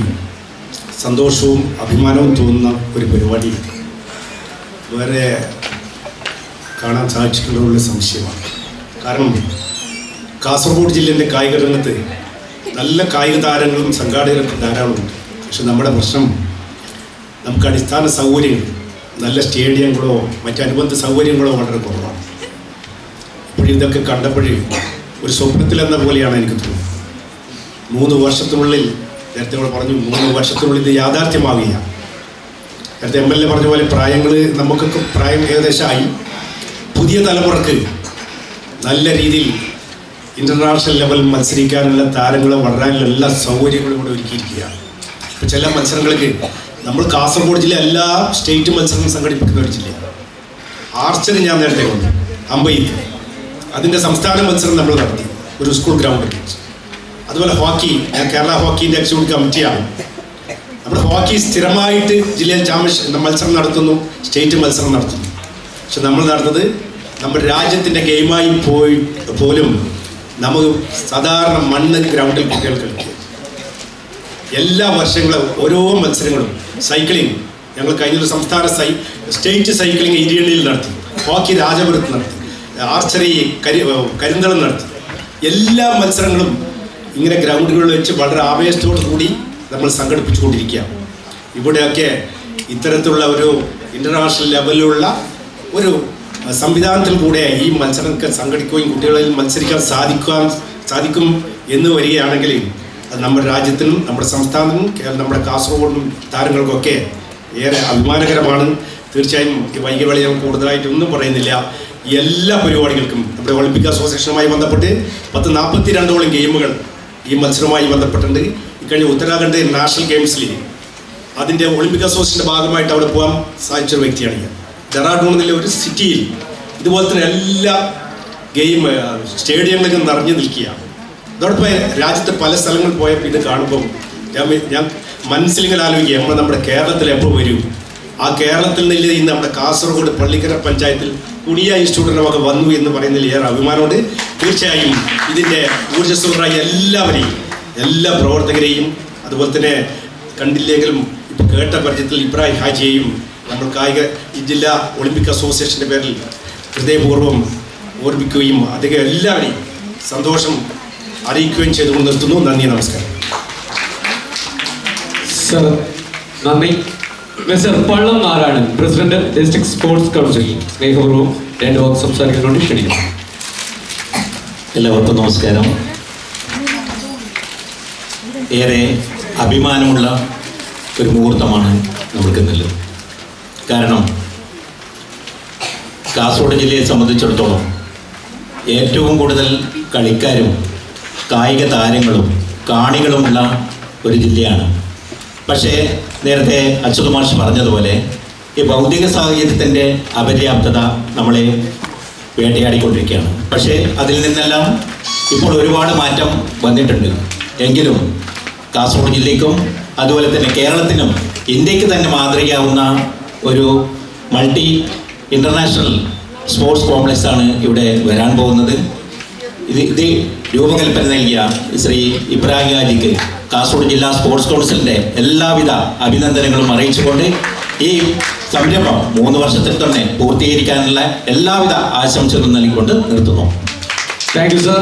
സന്തോഷവും അഭിമാനവും തോന്നുന്ന ഒരു പരിപാടി വേറെ കാണാൻ സാധിച്ചിട്ടുള്ള സംശയമാണ്. കാരണം കാസർഗോഡ് ജില്ലയിലെ കായിക രംഗത്ത് നല്ല കായിക താരങ്ങളും സംഘാടകരും ധാരാളമുണ്ട്. പക്ഷെ നമ്മുടെ പ്രശ്നം നമുക്ക് അടിസ്ഥാന സൗകര്യങ്ങൾ, നല്ല സ്റ്റേഡിയങ്ങളോ മറ്റനുബന്ധ സൗകര്യങ്ങളോ വളരെ കുറവാണ്. ഇതൊക്കെ കണ്ടപ്പോഴേ ഒരു സ്വപ്നത്തിലെന്ന പോലെയാണ് എനിക്ക് തോന്നുന്നത്. 3 വർഷത്തിനുള്ളിൽ, നേരത്തെ ഇവിടെ പറഞ്ഞു, 3 വർഷത്തിനുള്ളിൽ ഇത് യാഥാർത്ഥ്യമാവുകയാണ്. നേരത്തെ MLA പറഞ്ഞ പോലെ നമുക്കൊക്കെ പ്രായം ഏകദേശമായി. പുതിയ തലമുറക്ക് നല്ല രീതിയിൽ ഇൻ്റർനാഷണൽ ലെവലിൽ മത്സരിക്കാനുള്ള താരങ്ങളെ വളരാനുള്ള എല്ലാ സൗകര്യങ്ങളും ഇവിടെ ഒരുക്കിയിരിക്കുകയാണ്. ഇപ്പോൾ ചില മത്സരങ്ങൾക്ക് നമ്മൾ കാസർഗോഡ് ജില്ല എല്ലാ സ്റ്റേറ്റ് മത്സരങ്ങളും സംഘടിപ്പിക്കുന്ന ഒരു ജില്ലയാണ്. ആർച്ചറി ഞാൻ നേരത്തെ കൊണ്ടു, അമ്പെയ്ത്ത്, അതിൻ്റെ സംസ്ഥാന മത്സരം നമ്മൾ നടത്തി ഒരു സ്കൂൾ ഗ്രൗണ്ടിൽ വെച്ച്. അതുപോലെ ഹോക്കി, ഞാൻ കേരള ഹോക്കീൻ്റെ എക്സിക്യൂട്ടീവ് കമ്മിറ്റിയാണ്. നമ്മുടെ ഹോക്കി സ്ഥിരമായിട്ട് ജില്ലയിൽ ചാമ്പ്യൻഷിപ്പ് മത്സരം നടത്തുന്നു, സ്റ്റേറ്റ് മത്സരം നടത്തുന്നു. പക്ഷെ നമ്മൾ നടന്നത് നമ്മുടെ രാജ്യത്തിൻ്റെ ഗെയിമായി പോലും നമുക്ക് സാധാരണ മണ്ണ് ഗ്രൗണ്ടിൽ കുട്ടികൾ കളിക്കുക. എല്ലാ വർഷങ്ങളും ഓരോ മത്സരങ്ങളും സൈക്ലിംഗ്, ഞങ്ങൾ കഴിഞ്ഞൊരു സംസ്ഥാന സ്റ്റേറ്റ് സൈക്ലിംഗ് ഇരിയണിയിൽ നടത്തി, ഹോക്കി രാജപുരത്ത് നടത്തി, ആർച്ചറി കരിന്തളം നടത്തി. എല്ലാ മത്സരങ്ങളും ഇങ്ങനെ ഗ്രൗണ്ടുകളിൽ വെച്ച് വളരെ ആവേശത്തോടു കൂടി നമ്മൾ സംഘടിപ്പിച്ചുകൊണ്ടിരിക്കുകയാണ്. ഇവിടെയൊക്കെ ഇത്തരത്തിലുള്ള ഒരു ഇൻ്റർനാഷണൽ ലെവലിലുള്ള ഒരു സംവിധാനത്തിൽ കൂടെ ഈ മത്സരമൊക്കെ സംഘടിക്കുകയും കുട്ടികളിൽ മത്സരിക്കാൻ സാധിക്കും എന്ന് വരികയാണെങ്കിൽ അത് നമ്മുടെ രാജ്യത്തിനും നമ്മുടെ സംസ്ഥാനത്തിനും നമ്മുടെ കാസർഗോഡിനും താരങ്ങൾക്കൊക്കെ ഏറെ അഭിമാനകരമാണ്. തീർച്ചയായും ഈ വൈകിവേള ഞാൻ കൂടുതലായിട്ടൊന്നും പറയുന്നില്ല. എല്ലാ പരിപാടികൾക്കും നമ്മുടെ ഒളിമ്പിക് അസോസിയേഷനുമായി ബന്ധപ്പെട്ട് 42 ഗെയിമുകൾ ഈ മത്സരവുമായി ബന്ധപ്പെട്ടുണ്ട്. ഇക്കഴിഞ്ഞ ഉത്തരാഖണ്ഡ് നാഷണൽ ഗെയിംസിൽ അതിൻ്റെ ഒളിമ്പിക് അസോസിയേഷൻ്റെ ഭാഗമായിട്ട് അവിടെ പോകാൻ സാധിച്ചൊരു വ്യക്തിയാണ് ഞാൻ. ഡെറാഡൂണിലെ ഒരു സിറ്റിയിൽ ഇതുപോലെ തന്നെ എല്ലാ സ്റ്റേഡിയങ്ങളിലും നിറഞ്ഞു നിൽക്കുകയാണ്. അതോടൊപ്പം രാജ്യത്തെ പല സ്ഥലങ്ങളിൽ പോയപ്പോൾ ഇത് കാണുമ്പം ഞാൻ മനസ്സിലിങ്ങനെ ആലോചിക്കുക, നമ്മുടെ കേരളത്തിൽ എപ്പോൾ വരും? ആ കേരളത്തിൽ നിന്ന് ഇന്ന് നമ്മുടെ കാസർഗോഡ് പള്ളിക്കര പഞ്ചായത്തിൽ കുടിയ ഇൻസ്റ്റിറ്റ്യൂട്ടിൻ്റെ വക വന്നു എന്ന് പറയുന്നതിൽ ഏറെ അഭിമാനമുണ്ട്. തീർച്ചയായും ഇതിൻ്റെ ഊർജ്ജസ്വലരായ എല്ലാവരെയും, എല്ലാ പ്രവർത്തകരെയും, അതുപോലെ തന്നെ കണ്ടില്ലെങ്കിലും ഇപ്പോൾ കേട്ട പരിചയത്തിൽ ഇബ്രാഹിം ഹാജിയെയും നമ്മൾ ജില്ലാ ഒളിമ്പിക് അസോസിയേഷൻ്റെ പേരിൽ ഹൃദയപൂർവ്വം ഓർമ്മിക്കുകയും അദ്ദേഹം എല്ലാവരെയും സന്തോഷം അറിയിക്കുകയും ചെയ്തുകൊണ്ട് നിർത്തുന്നു. നന്ദി, നമസ്കാരം. സർ, നന്ദി. Mr Pallam Narayanan, president district sports council, സ്നേഹപൂർവ്വം 2 വാക്ക് സംസാരിക്കുന്നതിനോട് ക്ഷണിക്കുന്നു. എല്ലാവർക്കും നമസ്കാരം. ഏറെ അഭിമാനമുള്ള ഒരു മുഹൂർത്തമാണ് നമ്മൾക്ക് ഇന്നലെ. കാരണം കാസർഗോഡ് ജില്ലയെ സംബന്ധിച്ചിടത്തോളം ഏറ്റവും കൂടുതൽ കളിക്കാരും കായിക താരങ്ങളും കാണികളുമുള്ള ഒരു ജില്ലയാണ്. പക്ഷേ നേരത്തെ അച്യുത മാഷ് പറഞ്ഞതുപോലെ ഈ ഭൗതിക സാഹചര്യത്തിൻ്റെ അപര്യാപ്തത നമ്മളെ വേട്ടയാടിക്കൊണ്ടിരിക്കുകയാണ്. പക്ഷേ അതിൽ നിന്നെല്ലാം ഇപ്പോൾ ഒരുപാട് മാറ്റം വന്നിട്ടുണ്ട്. എങ്കിലും കാസർഗോഡ് ജില്ലയ്ക്കും അതുപോലെ തന്നെ കേരളത്തിനും ഇന്ത്യക്ക് തന്നെ മാതൃകയാവുന്ന ഒരു മൾട്ടി ഇൻ്റർനാഷണൽ സ്പോർട്സ് കോംപ്ലക്സ് ആണ് ഇവിടെ വരാൻ പോകുന്നത്. ഇത് രൂപകൽപ്പന നൽകിയ ശ്രീ ഇബ്രാഹിം ഹാജിക്ക് കാസർഗോഡ് ജില്ലാ സ്പോർട്സ് കൗൺസിലിൻ്റെ എല്ലാവിധ അഭിനന്ദനങ്ങളും അറിയിച്ചുകൊണ്ട് ഈ സംരംഭം 3 വർഷത്തിൽ തന്നെ പൂർത്തീകരിക്കാനുള്ള എല്ലാവിധ ആശംസകളും നൽകിക്കൊണ്ട് നിർത്തുന്നു. Thank you sir.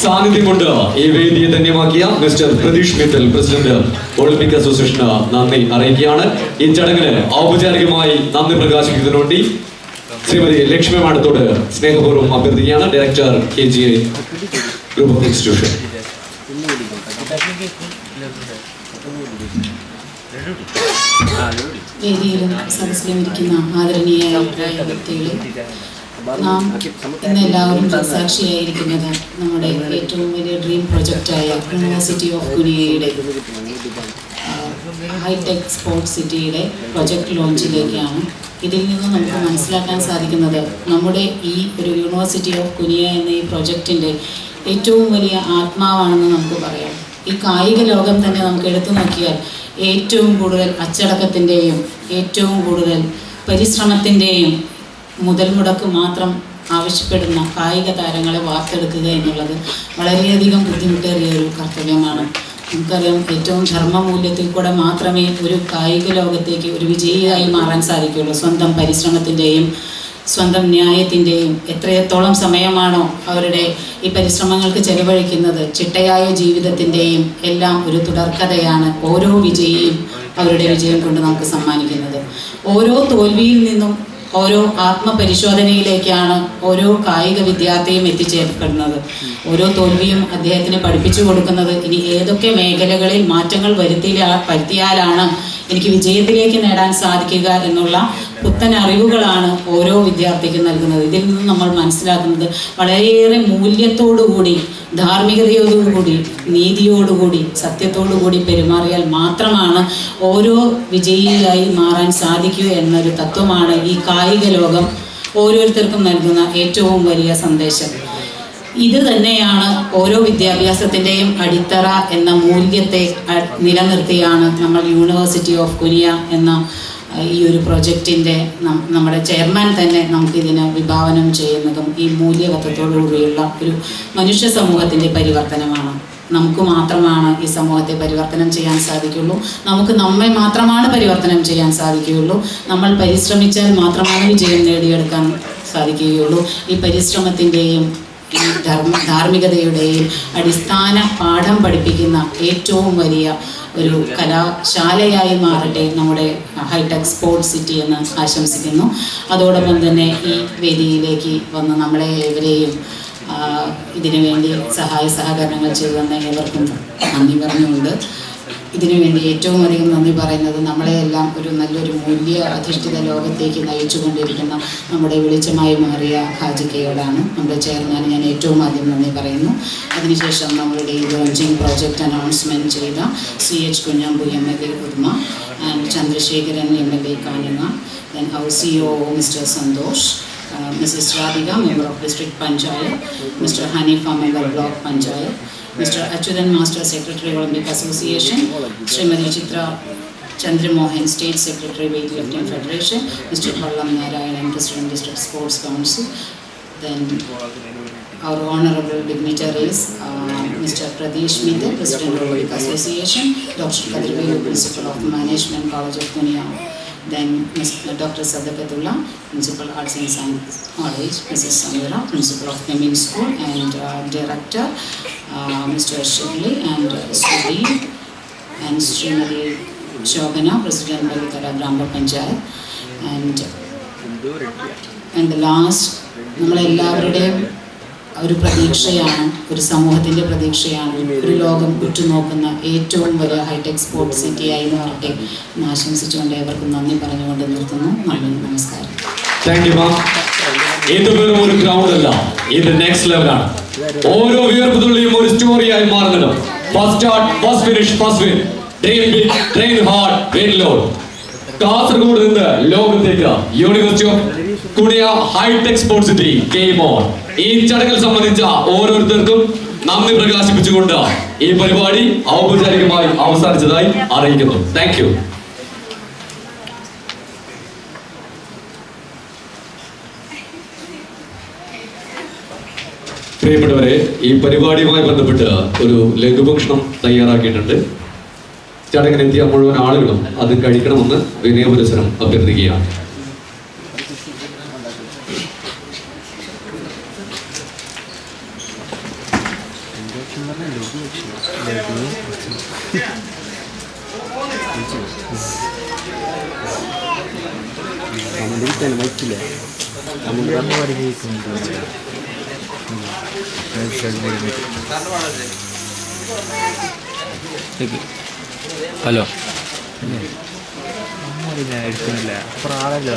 സാന്നിധ്യം കൊണ്ട് ഈ വേദിയെ ധന്യമാക്കിയ Mr Pratheesh Mittal, president Olympic association, നന്ദി അറിയിക്കുകയാണ്. ഈ ചടങ്ങിന് ഔപചാരികമായി നന്ദി പ്രകാശിക്കുന്നതിന് വേണ്ടി ശ്രീമതി ലക്ഷ്മി മാഡത്തോട് സ്നേഹപൂർവ്വം അഭ്യർത്ഥിക്കുകയാണ്. Director KGI group of institution. വേദിയിലും സദസ്സിലും ഇരിക്കുന്ന ആദരണീയ വ്യക്തികളെ, നാം ഇന്ന് എല്ലാവരും സാക്ഷിയായിരിക്കുന്നത് നമ്മുടെ ഏറ്റവും വലിയ ഡ്രീം പ്രൊജക്റ്റായ യൂണിവേഴ്സിറ്റി ഓഫ് കുനിയയുടെ ഹൈടെക് സ്പോർട്സ് സിറ്റിയുടെ പ്രൊജക്ട് ലോഞ്ചിലേക്കാണ്. ഇതിൽ നിന്ന് നമുക്ക് മനസ്സിലാക്കാൻ സാധിക്കുന്നത് നമ്മുടെ ഈ ഒരു യൂണിവേഴ്സിറ്റി ഓഫ് കുനിയ എന്ന ഈ പ്രൊജക്റ്റിൻ്റെ ഏറ്റവും വലിയ ആത്മാവാണെന്ന് നമുക്ക് പറയാം. ഈ കായിക ലോകം തന്നെ നമുക്ക് എടുത്തു നോക്കിയാൽ ഏറ്റവും കൂടുതൽ അച്ചടക്കത്തിൻ്റെയും ഏറ്റവും കൂടുതൽ പരിശ്രമത്തിൻ്റെയും മുതൽ മുടക്ക് മാത്രം ആവശ്യപ്പെടുന്ന കായിക താരങ്ങളെ വാർത്തെടുക്കുക എന്നുള്ളത് വളരെയധികം ബുദ്ധിമുട്ടേറിയ ഒരു കർത്തവ്യമാണ്. നമുക്കറിയാം, ഏറ്റവും ധർമ്മമൂല്യത്തിൽ കൂടെ മാത്രമേ ഒരു കായിക ലോകത്തേക്ക് ഒരു വിജയിയായി മാറാൻ സാധിക്കുകയുള്ളൂ. സ്വന്തം പരിശ്രമത്തിൻ്റെയും സ്വന്തം ന്യായത്തിൻ്റെയും എത്രത്തോളം സമയമാണോ അവരുടെ ഈ പരിശ്രമങ്ങൾക്ക് ചെലവഴിക്കുന്നത്, ചിട്ടയായ ജീവിതത്തിൻ്റെയും എല്ലാം ഒരു തുടർക്കഥയാണ് ഓരോ വിജയിയും അവരുടെ വിജയം കൊണ്ട് നമുക്ക് സമ്മാനിക്കുന്നത്. ഓരോ തോൽവിയിൽ നിന്നും ഓരോ ആത്മപരിശോധനയിലേക്കാണ് ഓരോ കായിക വിദ്യാർത്ഥിയും എത്തിച്ചേർപ്പെടുന്നത്. ഓരോ തോൽവിയും അദ്ദേഹത്തിന് പഠിപ്പിച്ചു കൊടുക്കുന്നത് ഇനി ഏതൊക്കെ മേഖലകളിൽ മാറ്റങ്ങൾ വരുത്തിയാലാണ് എനിക്ക് വിജയത്തിലേക്ക് നേടാൻ സാധിക്കുക എന്നുള്ള പുത്തൻ അറിവുകളാണ് ഓരോ വിദ്യാർത്ഥിക്കും നൽകുന്നത്. ഇതിൽ നിന്നും നമ്മൾ മനസ്സിലാക്കുന്നത് വളരെയേറെ മൂല്യത്തോടുകൂടി, ധാർമ്മികതയോടുകൂടി, നീതിയോടുകൂടി, സത്യത്തോടുകൂടി പെരുമാറിയാൽ മാത്രമാണ് ഓരോ വിജയിയായി മാറാൻ സാധിക്കുക എന്നൊരു തത്വമാണ് ഈ കായിക ലോകം ഓരോരുത്തർക്കും നൽകുന്ന ഏറ്റവും വലിയ സന്ദേശം. ഇത് തന്നെയാണ് ഓരോ വിദ്യാഭ്യാസത്തിൻ്റെയും അടിത്തറ എന്ന മൂല്യത്തെ നിലനിർത്തിയാണ് നമ്മൾ യൂണിവേഴ്സിറ്റി ഓഫ് കുനിയ എന്ന ഈ ഒരു പ്രൊജക്റ്റിൻ്റെ നമ്മുടെ ചെയർമാൻ തന്നെ നമുക്കിതിനെ വിഭാവനം ചെയ്യുന്നതും ഈ മൂല്യവത്തത്തോടുകൂടിയുള്ള ഒരു മനുഷ്യ സമൂഹത്തിൻ്റെ പരിവർത്തനമാണ്. നമുക്ക് മാത്രമാണ് ഈ സമൂഹത്തെ പരിവർത്തനം ചെയ്യാൻ സാധിക്കുള്ളൂ. നമുക്ക് നമ്മെ മാത്രമാണ് പരിവർത്തനം ചെയ്യാൻ സാധിക്കുകയുള്ളൂ. നമ്മൾ പരിശ്രമിച്ചാൽ മാത്രമാണ് വിജയം നേടിയെടുക്കാൻ സാധിക്കുകയുള്ളൂ. ഈ പരിശ്രമത്തിൻ്റെയും ഈ ധാർമ്മികതയുടെയും അടിസ്ഥാന പാഠം പഠിപ്പിക്കുന്ന ഏറ്റവും വലിയ ഒരു കലാശാലയായി മാറട്ടെ നമ്മുടെ ഹൈടെക് സ്പോർട്സ് സിറ്റി എന്ന് ആശംസിക്കുന്നു. അതോടൊപ്പം തന്നെ ഈ വേദിയിലേക്ക് വന്ന് നമ്മളെ ഏവരെയും ഇതിനു വേണ്ടി സഹായ സഹകരണങ്ങൾ ചെയ്തു തന്ന ഏവർക്കും നന്ദി പറഞ്ഞുകൊണ്ട് ഇതിനുവേണ്ടി ഏറ്റവും അധികം നന്ദി പറയുന്നത് നമ്മളെയെല്ലാം ഒരു നല്ലൊരു മൂല്യ അധിഷ്ഠിത ലോകത്തേക്ക് നയിച്ചുകൊണ്ടിരിക്കുന്ന നമ്മുടെ വെളിച്ചമായി മാറിയ ഹാജിക്കയോടാണ്, നമ്മുടെ ചെയർമാൻ ഞാൻ ഏറ്റവും ആദ്യം നന്ദി പറയുന്നു. അതിനുശേഷം നമ്മളുടെ ഈ ലോഞ്ചിങ് പ്രോജക്റ്റ് അനൗൺസ്മെൻറ്റ് ചെയ്ത CH Kunhambu MLA Uduma and Chandrasekharan MLA Kanhangad, then our CEO Mr. Santosh, Mrs. Radhika, member of District Panchayat, Mr. Hanifa, member Block Panchayat, Mr. Achudan, Master Secretary Olympic Association, Srimati Chitra Chandramohan, State Secretary Weightlifting Federation, Mr. Pallam Narayanan, President District Sports Council, then our honorable dignitaries, Mr. Pradesh Mittal, President Olympic Association, Dr. Kadirvelu, Principal of Management College of Kunia, then Dr. Sadakatullah, Principal Arts and Science College, Mrs. Samira, Principal of Kemin School, and Director Mr. Shirley and Sudhi, and Srimati Shogana, President Balikara Grama Panchayat, and the last, നമ്മളെല്ലാവരുടെയും ഒരു പ്രതീക്ഷയാണ്, ഒരു സമൂഹത്തിൻ്റെ പ്രതീക്ഷയാണ്, ഒരു ലോകം ഉറ്റുനോക്കുന്ന ഏറ്റവും വലിയ hi tech sports സിറ്റിയായി മാറട്ടെ എന്ന് ആശംസിച്ചുകൊണ്ട് ഏവർക്കും നന്ദി പറഞ്ഞുകൊണ്ട് നിർത്തുന്നു. നന്ദി, നമസ്കാരം. താങ്ക് യു മാം. ഇത് വെറും ഒരു ഗ്രൗണ്ട് അല്ല, ഇത് നെക്സ്റ്റ് ലെവലാണ്. ഓരോ ഉയർപ്പുതുള്ളിയും ഒരു സ്റ്റോറിയായി മാറുന്നത്. First start, first finish, first win. Dream big, train hard, weight load. Kasaragod നിന്ന് ലോകത്തേക്ക് University of Kuniya Hi-Tech Sports City game on. ഈ ചടങ്ങിൽ സംബന്ധിച്ച ഓരോരുത്തർക്കും നന്ദി പ്രകാശിപ്പിച്ചുകൊണ്ട് ഈ പരിപാടി ഔപചാരികമായി അവസാനിച്ചതായി അറിയിക്കുന്നു. Thank you. പ്രിയപ്പെട്ടവരെ, ഈ പരിപാടിയുമായി ബന്ധപ്പെട്ട് ഒരു ലഘുഭക്ഷണം തയ്യാറാക്കിയിട്ടുണ്ട്. ചടങ്ങിനെത്തിയ മുഴുവൻ ആളുകളും അത് കഴിക്കണമെന്ന് വിനയപുരസരം അഭ്യർത്ഥിക്കുകയാണ്. ഹലോ മതി ഞാൻ എടുക്കുന്നില്ല പ്രാണല്ലോ